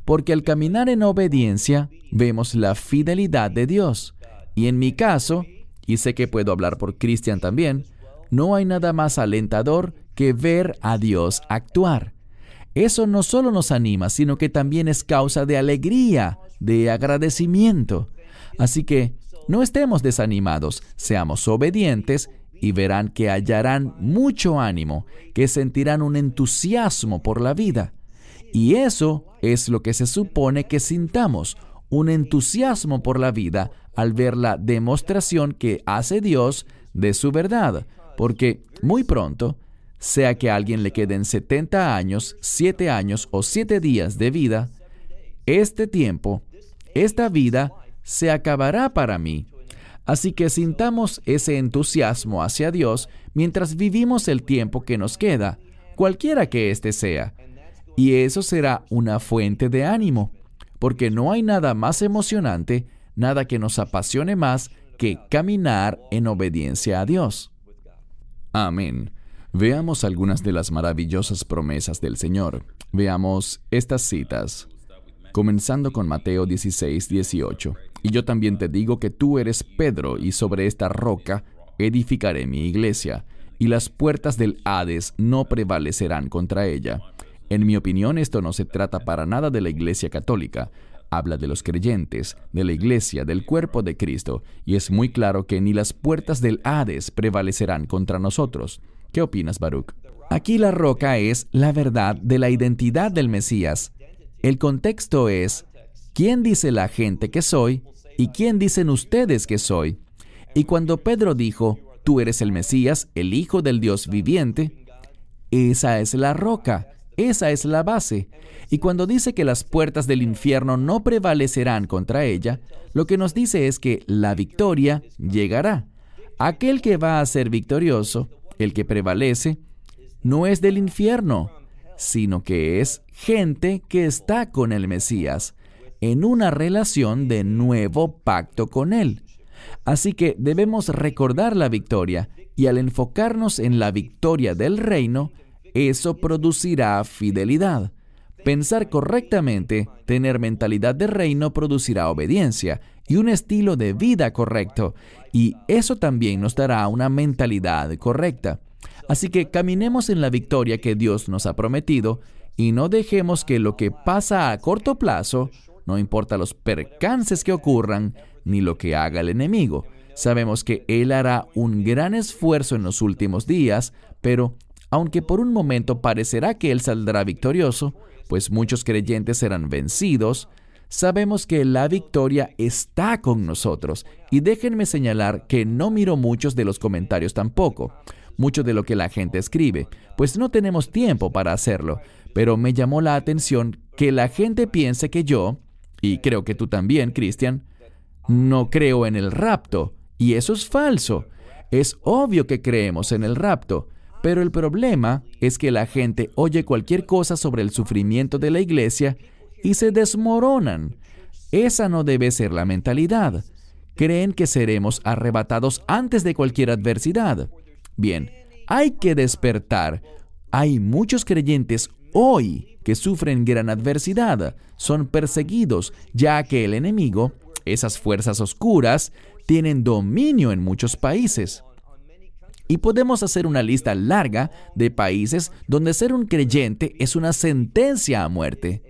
porque al caminar en obediencia vemos la fidelidad de Dios. Y en mi caso, y sé que puedo hablar por Cristian también, no hay nada más alentador que ver a Dios actuar. Eso no solo nos anima, sino que también es causa de alegría, de agradecimiento. Así que no estemos desanimados, seamos obedientes y verán que hallarán mucho ánimo, que sentirán un entusiasmo por la vida. Y eso es lo que se supone que sintamos, un entusiasmo por la vida al ver la demostración que hace Dios de su verdad, porque muy pronto, sea que a alguien le queden 70 años, 7 años o 7 días de vida, este tiempo, esta vida, se acabará para mí. Así que sintamos ese entusiasmo hacia Dios mientras vivimos el tiempo que nos queda, cualquiera que éste sea. Y eso será una fuente de ánimo, porque no hay nada más emocionante, nada que nos apasione más que caminar en obediencia a Dios. Amén. Veamos algunas de las maravillosas promesas del Señor. Veamos estas citas. Comenzando con Mateo 16, 18. Y yo también te digo que tú eres Pedro, y sobre esta roca edificaré mi iglesia, y las puertas del Hades no prevalecerán contra ella. En mi opinión, esto no se trata para nada de la Iglesia Católica. Habla de los creyentes, de la Iglesia, del cuerpo de Cristo, y es muy claro que ni las puertas del Hades prevalecerán contra nosotros. ¿Qué opinas, Baruch? Aquí la roca es la verdad de la identidad del Mesías. El contexto es, ¿quién dice la gente que soy y quién dicen ustedes que soy? Y cuando Pedro dijo, tú eres el Mesías, el Hijo del Dios viviente, esa es la roca, esa es la base. Y cuando dice que las puertas del infierno no prevalecerán contra ella, lo que nos dice es que la victoria llegará. Aquel que va a ser victorioso, el que prevalece, no es del infierno, sino que es gente que está con el Mesías, en una relación de nuevo pacto con Él. Así que debemos recordar la victoria, y al enfocarnos en la victoria del reino, eso producirá fidelidad. Pensar correctamente, tener mentalidad de reino producirá obediencia y un estilo de vida correcto, y eso también nos dará una mentalidad correcta. Así que caminemos en la victoria que Dios nos ha prometido y no dejemos que lo que pasa a corto plazo, no importa los percances que ocurran, ni lo que haga el enemigo. Sabemos que Él hará un gran esfuerzo en los últimos días, pero aunque por un momento parecerá que Él saldrá victorioso, pues muchos creyentes serán vencidos, sabemos que la victoria está con nosotros. Y déjenme señalar que no miro muchos de los comentarios tampoco. mucho de lo que la gente escribe, pues no tenemos tiempo para hacerlo. Pero me llamó la atención que la gente piense que yo, y creo que tú también, Cristian, no creo en el rapto. Y eso es falso. Es obvio que creemos en el rapto. Pero el problema es que la gente oye cualquier cosa sobre el sufrimiento de la iglesia y se desmoronan. Esa no debe ser la mentalidad. Creen que seremos arrebatados antes de cualquier adversidad. Bien, hay que despertar. Hay muchos creyentes hoy que sufren gran adversidad. Son perseguidos, ya que el enemigo, esas fuerzas oscuras, tienen dominio en muchos países. Y podemos hacer una lista larga de países donde ser un creyente es una sentencia a muerte.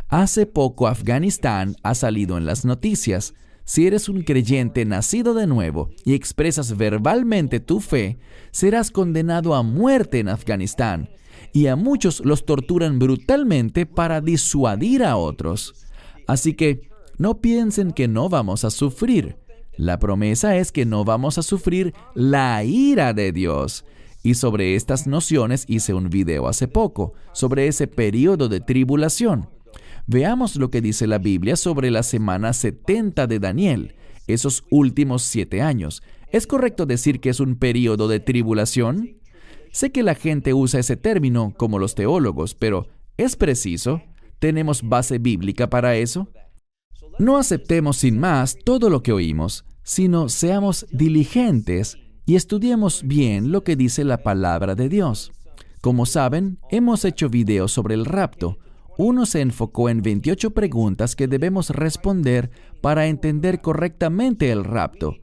Hace poco Afganistán ha salido en las noticias. Si eres un creyente nacido de nuevo y expresas verbalmente tu fe, serás condenado a muerte en Afganistán. Y a muchos los torturan brutalmente para disuadir a otros. Así que no piensen que no vamos a sufrir. La promesa es que no vamos a sufrir la ira de Dios. Y sobre estas nociones hice un video hace poco, sobre ese periodo de tribulación. Veamos lo que dice la Biblia sobre la semana 70 de Daniel, esos últimos 7 años. ¿Es correcto decir que es un periodo de tribulación? Sé que la gente usa ese término como los teólogos, pero ¿es preciso? ¿Tenemos base bíblica para eso? No aceptemos sin más todo lo que oímos, sino seamos diligentes y estudiemos bien lo que dice la palabra de Dios. Como saben, hemos hecho videos sobre el rapto. Uno se enfocó en 28 preguntas que debemos responder para entender correctamente el rapto.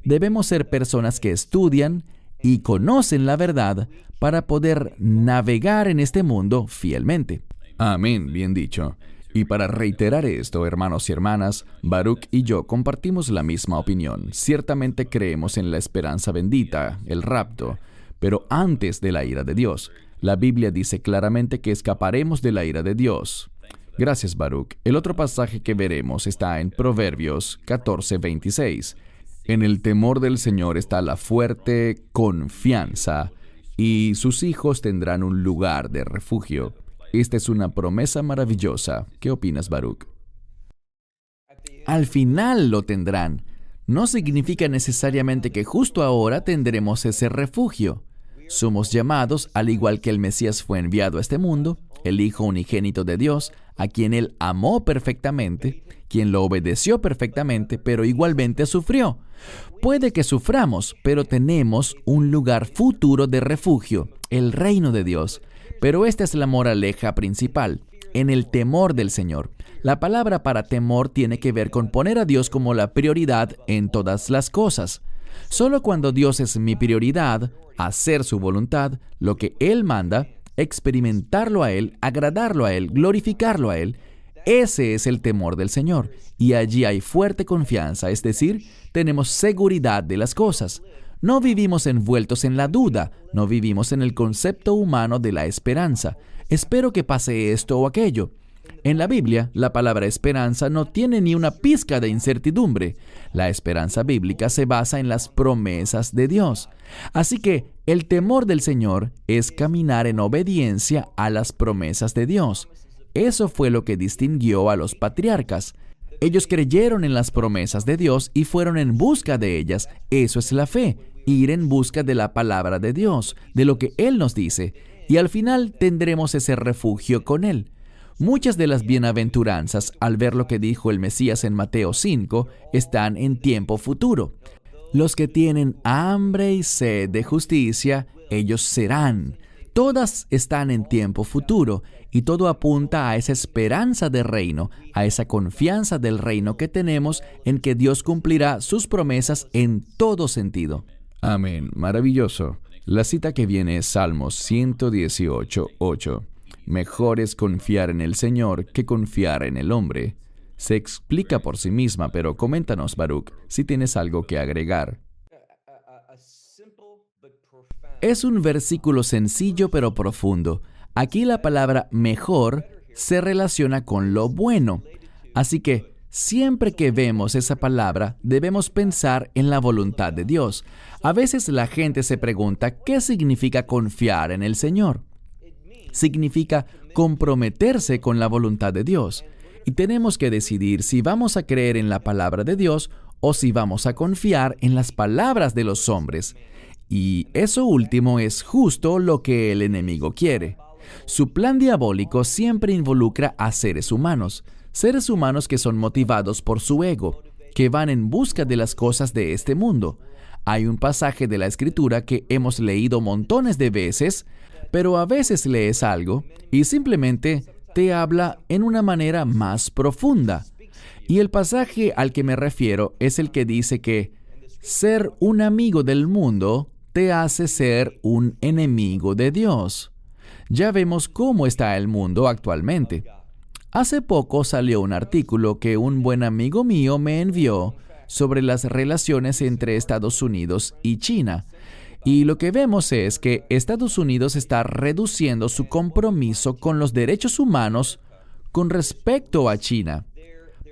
Debemos ser personas que estudian y conocen la verdad para poder navegar en este mundo fielmente. Amén, bien dicho. Y para reiterar esto, hermanos y hermanas, Baruch y yo compartimos la misma opinión. Ciertamente creemos en la esperanza bendita, el rapto, pero antes de la ira de Dios. La Biblia dice claramente que escaparemos de la ira de Dios. Gracias, Baruch. El otro pasaje que veremos está en Proverbios 14:26. En el temor del Señor está la fuerte confianza, y sus hijos tendrán un lugar de refugio. Esta es una promesa maravillosa. ¿Qué opinas, Baruch? Al final lo tendrán. No significa necesariamente que justo ahora tendremos ese refugio. Somos llamados, al igual que el Mesías fue enviado a este mundo, el Hijo unigénito de Dios, a quien Él amó perfectamente, quien lo obedeció perfectamente, pero igualmente sufrió. Puede que suframos, pero tenemos un lugar futuro de refugio, el reino de Dios. Pero esta es la moraleja principal, en el temor del Señor. La palabra para temor tiene que ver con poner a Dios como la prioridad en todas las cosas. Solo cuando Dios es mi prioridad, hacer su voluntad, lo que Él manda, experimentarlo a Él, agradarlo a Él, glorificarlo a Él, ese es el temor del Señor. Y allí hay fuerte confianza, es decir, tenemos seguridad de las cosas. No vivimos envueltos en la duda, no vivimos en el concepto humano de la esperanza. Espero que pase esto o aquello. En la Biblia, la palabra esperanza no tiene ni una pizca de incertidumbre. La esperanza bíblica se basa en las promesas de Dios. Así que el temor del Señor es caminar en obediencia a las promesas de Dios. Eso fue lo que distinguió a los patriarcas. Ellos creyeron en las promesas de Dios y fueron en busca de ellas. Eso es la fe, ir en busca de la palabra de Dios, de lo que Él nos dice. Y al final tendremos ese refugio con Él. Muchas de las bienaventuranzas, al ver lo que dijo el Mesías en Mateo 5, están en tiempo futuro. Los que tienen hambre y sed de justicia, ellos serán. Todas están en tiempo futuro y todo apunta a esa esperanza de reino, a esa confianza del reino que tenemos en que Dios cumplirá sus promesas en todo sentido. Amén. Maravilloso. La cita que viene es Salmos 118:8. Mejor es confiar en el Señor que confiar en el hombre. Se explica por sí misma, pero coméntanos, Baruch, si tienes algo que agregar. Es un versículo sencillo pero profundo. Aquí la palabra mejor se relaciona con lo bueno. Así que Siempre que vemos esa palabra, debemos pensar en la voluntad de Dios. A veces la gente se pregunta, ¿qué significa confiar en el Señor? Significa comprometerse con la voluntad de Dios. Y tenemos que decidir si vamos a creer en la palabra de Dios o si vamos a confiar en las palabras de los hombres. Y eso último es justo lo que el enemigo quiere. Su plan diabólico siempre involucra a seres humanos que son motivados por su ego, que van en busca de las cosas de este mundo. Hay un pasaje de la Escritura que hemos leído montones de veces, pero a veces lees algo y simplemente te habla en una manera más profunda. Y el pasaje al que me refiero es el que dice que ser un amigo del mundo te hace ser un enemigo de Dios. Ya vemos cómo está el mundo actualmente. Hace poco salió un artículo que un buen amigo mío me envió sobre las relaciones entre Estados Unidos y China. Y lo que vemos es que Estados Unidos está reduciendo su compromiso con los derechos humanos con respecto a China,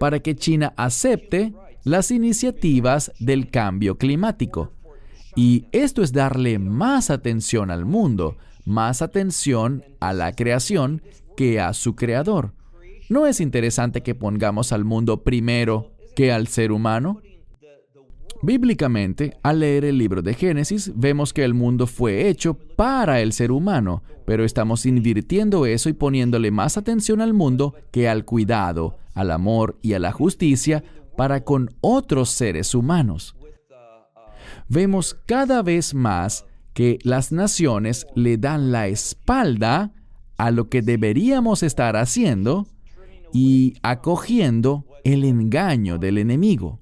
para que China acepte las iniciativas del cambio climático. Y esto es darle más atención al mundo, más atención a la creación que a su creador. ¿No es interesante que pongamos al mundo primero que al ser humano? Bíblicamente, al leer el libro de Génesis, vemos que el mundo fue hecho para el ser humano, pero estamos invirtiendo eso y poniéndole más atención al mundo que al cuidado, al amor y a la justicia para con otros seres humanos. Vemos cada vez más que las naciones le dan la espalda a lo que deberíamos estar haciendo y acogiendo el engaño del enemigo.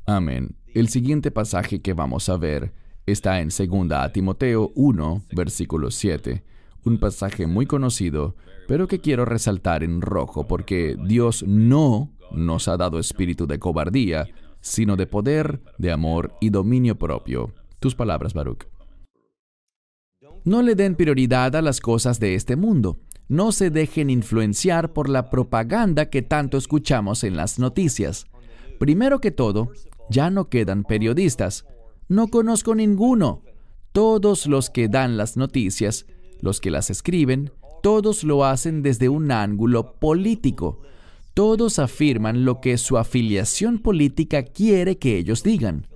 Amén. El siguiente pasaje que vamos a ver está en 2 Timoteo 1, versículo 7, un pasaje muy conocido, pero que quiero resaltar en rojo porque Dios no nos ha dado espíritu de cobardía, sino de poder, de amor y dominio propio. Tus palabras, Baruch. No le den prioridad a las cosas de este mundo. No se dejen influenciar por la propaganda que tanto escuchamos en las noticias. Primero que todo, ya no quedan periodistas. No conozco ninguno. Todos los que dan las noticias, los que las escriben, todos lo hacen desde un ángulo político. Todos afirman lo que su afiliación política quiere que ellos digan.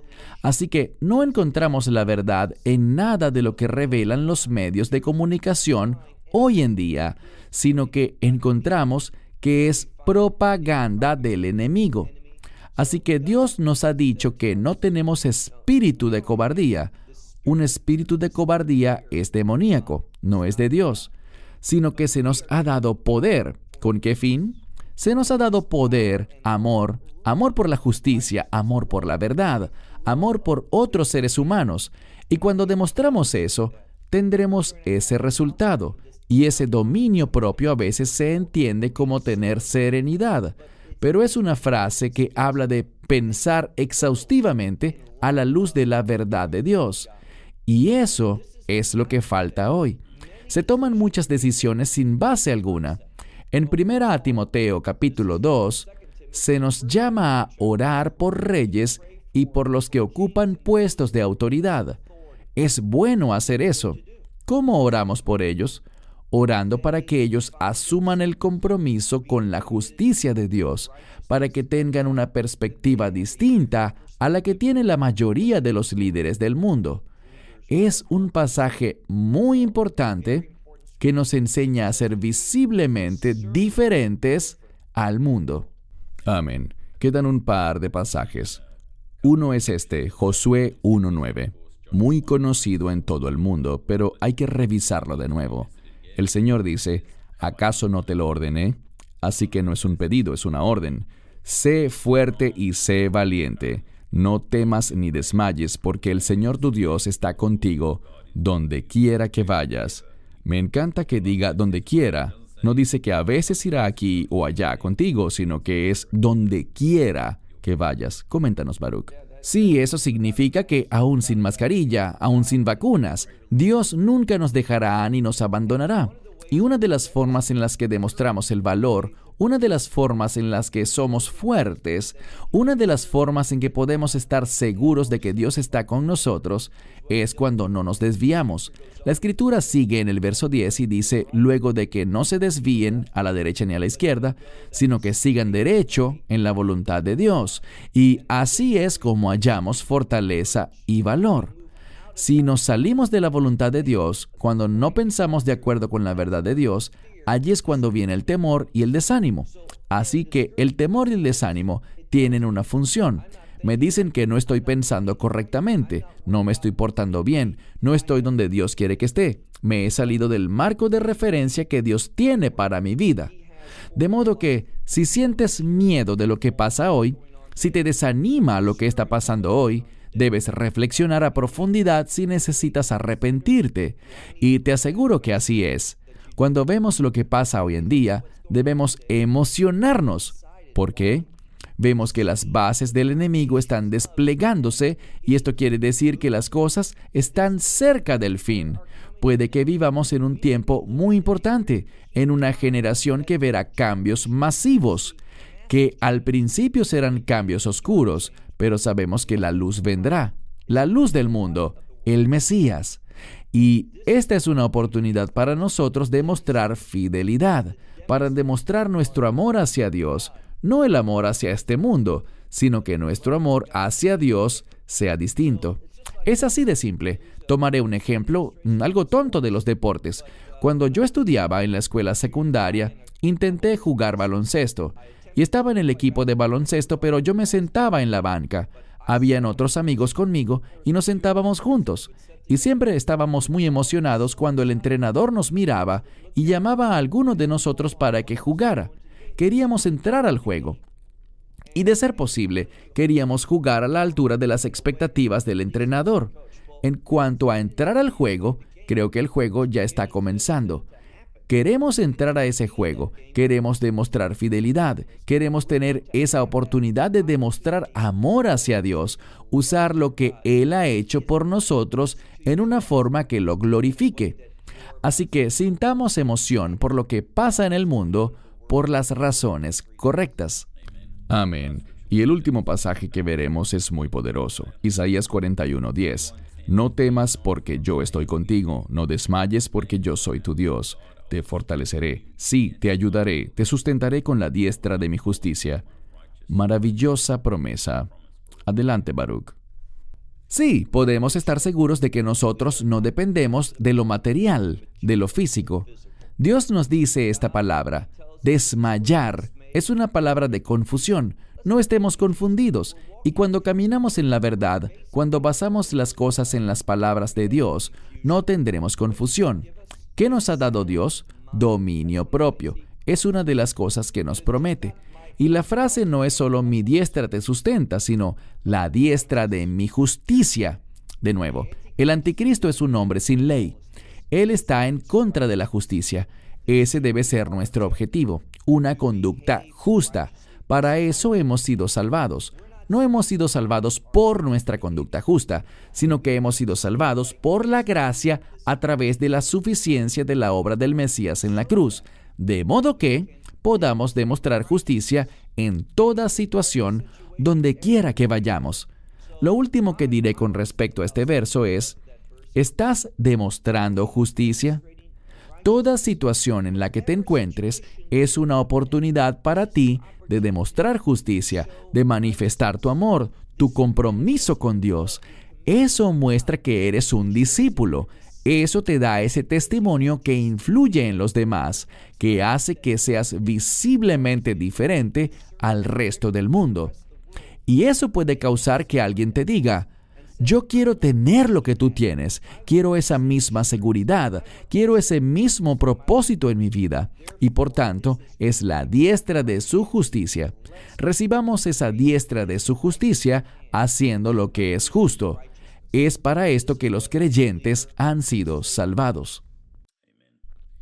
Así que no encontramos la verdad en nada de lo que revelan los medios de comunicación hoy en día, sino que encontramos que es propaganda del enemigo. Así que Dios nos ha dicho que no tenemos espíritu de cobardía. Un espíritu de cobardía es demoníaco, no es de Dios, sino que se nos ha dado poder. ¿Con qué fin? Se nos ha dado poder, amor por la justicia, amor por la verdad, amor por otros seres humanos. Y cuando demostramos eso, tendremos ese resultado. Y ese dominio propio a veces se entiende como tener serenidad, pero es una frase que habla de pensar exhaustivamente a la luz de la verdad de Dios. Y eso es lo que falta hoy. Se toman muchas decisiones sin base alguna. En 1 Timoteo capítulo 2, se nos llama a orar por reyes y por los que ocupan puestos de autoridad. Es bueno hacer eso. ¿Cómo oramos por ellos? Orando para que ellos asuman el compromiso con la justicia de Dios, para que tengan una perspectiva distinta a la que tiene la mayoría de los líderes del mundo. Es un pasaje muy importante que nos enseña a ser visiblemente diferentes al mundo. Amén. Quedan un par de pasajes. Uno es Josué 1:9, muy conocido en todo el mundo, pero hay que revisarlo de nuevo. El Señor dice, ¿acaso no te lo ordené? Así que no es un pedido, es una orden. Sé fuerte y sé valiente. No temas ni desmayes, porque el Señor tu Dios está contigo, donde quiera que vayas. Me encanta que diga donde quiera. No dice que a veces irá aquí o allá contigo, sino que es donde quiera que vayas. Coméntanos, Baruch. Sí, eso significa que aún sin mascarilla, aún sin vacunas, Dios nunca nos dejará ni nos abandonará. Y una de las formas en las que demostramos el valor Una de las formas en las que somos fuertes, una de las formas en que podemos estar seguros de que Dios está con nosotros, es cuando no nos desviamos. La Escritura sigue en el verso 10 y dice, luego de que no se desvíen a la derecha ni a la izquierda, sino que sigan derecho en la voluntad de Dios. Y así es como hallamos fortaleza y valor. Si nos salimos de la voluntad de Dios, cuando no pensamos de acuerdo con la verdad de Dios, allí es cuando viene el temor y el desánimo. Así que el temor y el desánimo tienen una función. Me dicen que no estoy pensando correctamente, no me estoy portando bien, no estoy donde Dios quiere que esté. Me he salido del marco de referencia que Dios tiene para mi vida. De modo que, si sientes miedo de lo que pasa hoy, si te desanima lo que está pasando hoy, debes reflexionar a profundidad si necesitas arrepentirte. Y te aseguro que así es. Cuando vemos lo que pasa hoy en día, debemos emocionarnos. ¿Por qué? Vemos que las bases del enemigo están desplegándose y esto quiere decir que las cosas están cerca del fin. Puede que vivamos en un tiempo muy importante, en una generación que verá cambios masivos, que al principio serán cambios oscuros, pero sabemos que la luz vendrá, la luz del mundo, el Mesías. Y esta es una oportunidad para nosotros de mostrar fidelidad, para demostrar nuestro amor hacia Dios, no el amor hacia este mundo, sino que nuestro amor hacia Dios sea distinto. Es así de simple. Tomaré un ejemplo, algo tonto de los deportes. Cuando yo estudiaba en la escuela secundaria, intenté jugar baloncesto. Y estaba en el equipo de baloncesto, pero yo me sentaba en la banca. Habían otros amigos conmigo y nos sentábamos juntos. Y siempre estábamos muy emocionados cuando el entrenador nos miraba y llamaba a alguno de nosotros para que jugara. Queríamos entrar al juego. Y de ser posible, queríamos jugar a la altura de las expectativas del entrenador. En cuanto a entrar al juego, creo que el juego ya está comenzando. Queremos entrar a ese juego, queremos demostrar fidelidad, queremos tener esa oportunidad de demostrar amor hacia Dios, usar lo que Él ha hecho por nosotros en una forma que lo glorifique. Así que sintamos emoción por lo que pasa en el mundo por las razones correctas. Amén. Y el último pasaje que veremos es muy poderoso. Isaías 41:10. No temas porque yo estoy contigo, no desmayes porque yo soy tu Dios. Te fortaleceré, sí, te ayudaré, te sustentaré con la diestra de mi justicia. Maravillosa promesa. Adelante, Baruch. Sí, podemos estar seguros de que nosotros no dependemos de lo material, de lo físico. Dios nos dice esta palabra, desmayar, es una palabra de confusión. No estemos confundidos. Y cuando caminamos en la verdad, cuando basamos las cosas en las palabras de Dios, no tendremos confusión. ¿Qué nos ha dado Dios? Dominio propio. Es una de las cosas que nos promete. Y la frase no es solo mi diestra te sustenta, sino la diestra de mi justicia. De nuevo, el anticristo es un hombre sin ley. Él está en contra de la justicia. Ese debe ser nuestro objetivo, una conducta justa. Para eso hemos sido salvados. No hemos sido salvados por nuestra conducta justa, sino que hemos sido salvados por la gracia a través de la suficiencia de la obra del Mesías en la cruz, de modo que podamos demostrar justicia en toda situación, donde quiera que vayamos. Lo último que diré con respecto a este verso es, ¿estás demostrando justicia? Toda situación en la que te encuentres es una oportunidad para ti de demostrar justicia, de manifestar tu amor, tu compromiso con Dios. Eso muestra que eres un discípulo. Eso te da ese testimonio que influye en los demás, que hace que seas visiblemente diferente al resto del mundo. Y eso puede causar que alguien te diga, yo quiero tener lo que tú tienes, quiero esa misma seguridad, quiero ese mismo propósito en mi vida. Y por tanto, es la diestra de su justicia. Recibamos esa diestra de su justicia haciendo lo que es justo. Es para esto que los creyentes han sido salvados.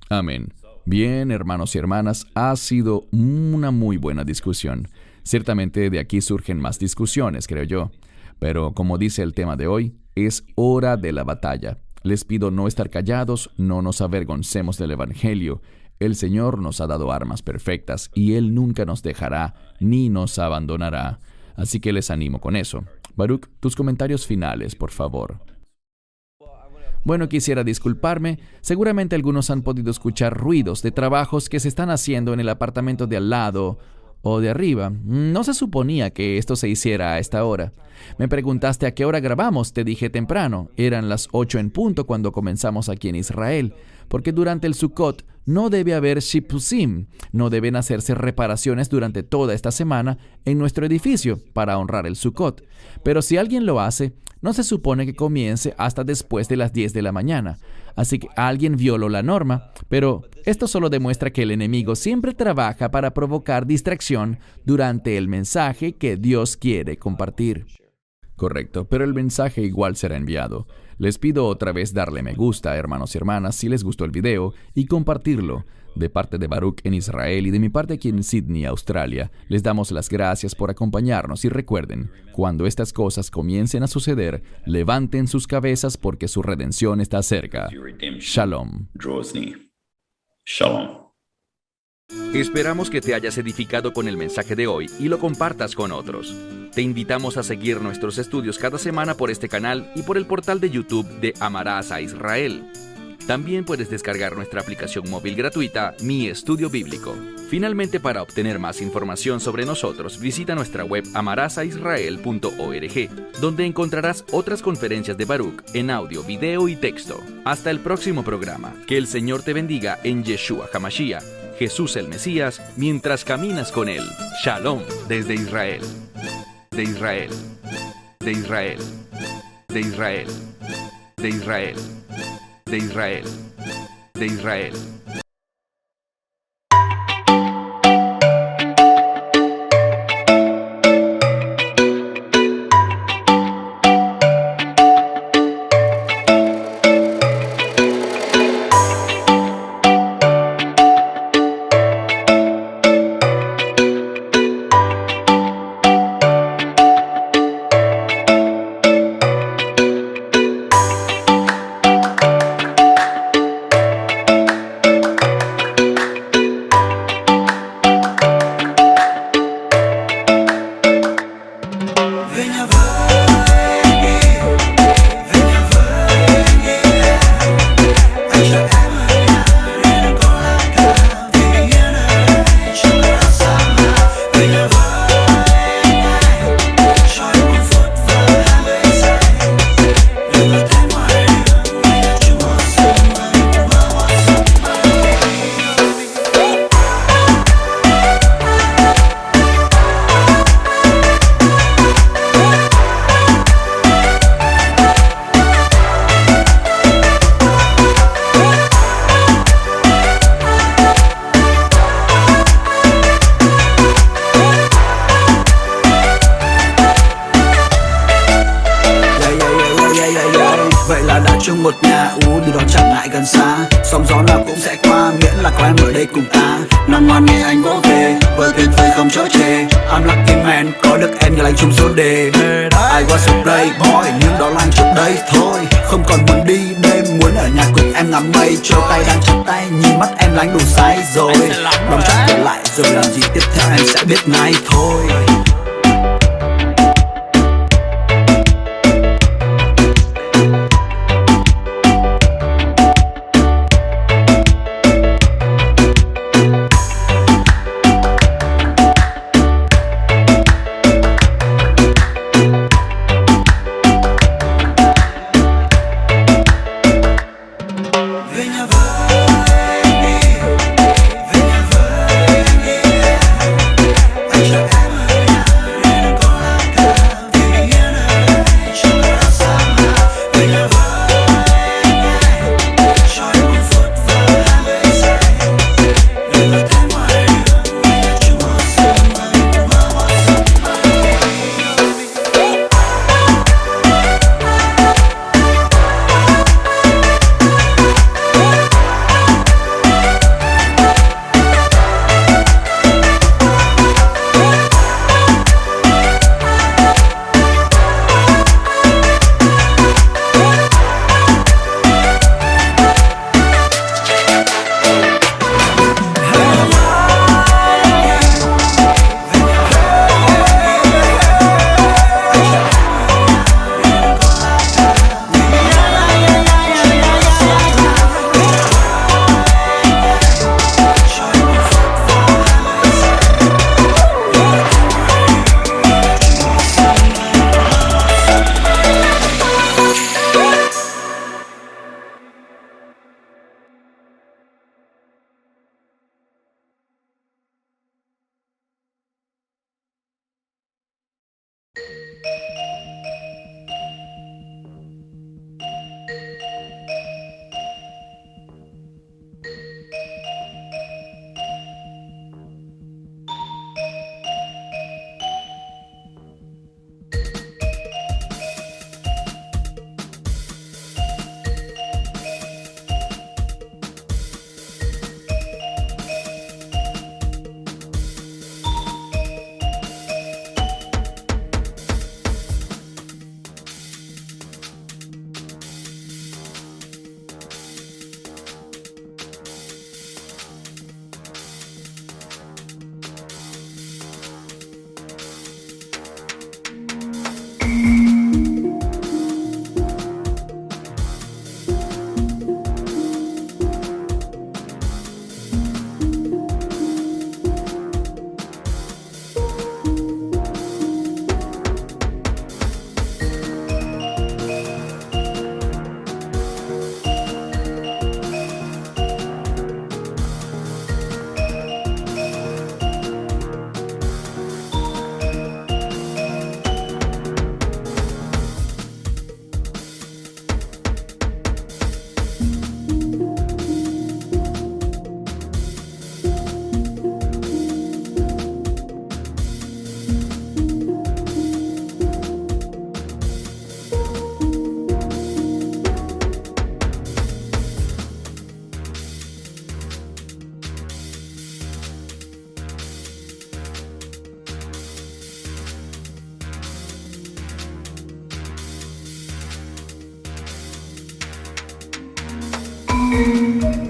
Amén. Bien, hermanos y hermanas, ha sido una muy buena discusión. Ciertamente de aquí surgen más discusiones, creo yo. Pero como dice el tema de hoy, es hora de la batalla. Les pido no estar callados, no nos avergoncemos del Evangelio. El Señor nos ha dado armas perfectas y Él nunca nos dejará ni nos abandonará. Así que les animo con eso. Baruch, tus comentarios finales, por favor. Bueno, quisiera disculparme. Seguramente algunos han podido escuchar ruidos de trabajos que se están haciendo en el apartamento de al lado o de arriba. No se suponía que esto se hiciera a esta hora. Me preguntaste a qué hora grabamos. Te dije temprano. Eran las 8 en punto cuando comenzamos aquí en Israel. Porque durante el Sukkot no debe haber Shippusim. No deben hacerse reparaciones durante toda esta semana en nuestro edificio para honrar el Sukkot. Pero si alguien lo hace, no se supone que comience hasta después de las 10 de la mañana. Así que alguien violó la norma, pero esto solo demuestra que el enemigo siempre trabaja para provocar distracción durante el mensaje que Dios quiere compartir. Correcto, pero el mensaje igual será enviado. Les pido otra vez darle me gusta, hermanos y hermanas, si les gustó el video, y compartirlo. De parte de Baruch en Israel y de mi parte aquí en Sydney, Australia, les damos las gracias por acompañarnos y recuerden, cuando estas cosas comiencen a suceder, levanten sus cabezas porque su redención está cerca. Shalom. Shalom. Esperamos que te hayas edificado con el mensaje de hoy y lo compartas con otros. Te invitamos a seguir nuestros estudios cada semana por este canal y por el portal de YouTube de Amarás a Israel. También puedes descargar nuestra aplicación móvil gratuita, Mi Estudio Bíblico. Finalmente, para obtener más información sobre nosotros, visita nuestra web amarasaisrael.org, donde encontrarás otras conferencias de Baruch en audio, video y texto. Hasta el próximo programa. Que el Señor te bendiga en Yeshua HaMashiach, Jesús el Mesías, mientras caminas con Él. Shalom desde Israel. De Israel. De Israel. De Israel. De Israel. De Israel, de Israel. chung một nhà điều đó chẳng ngại gần xa. Sóng gió nào cũng sẽ qua, miễn là có em ở đây cùng ta. Nằm ngoan nghe anh vỗ về, vừa tuyệt vời không chỗ chê. I'm lucky man, có được em như lành chung số đề. I was a playboy, nhưng đó là anh trước đây thôi. Không còn muốn đi đêm, muốn ở nhà cùng em ngắm mây. Trôi tay đang chặt tay, nhìn mắt em lánh đủ say rồi. Đóng chắc trở lại rồi làm gì tiếp theo em sẽ biết ngay thôi. Anh chờ em ở Thank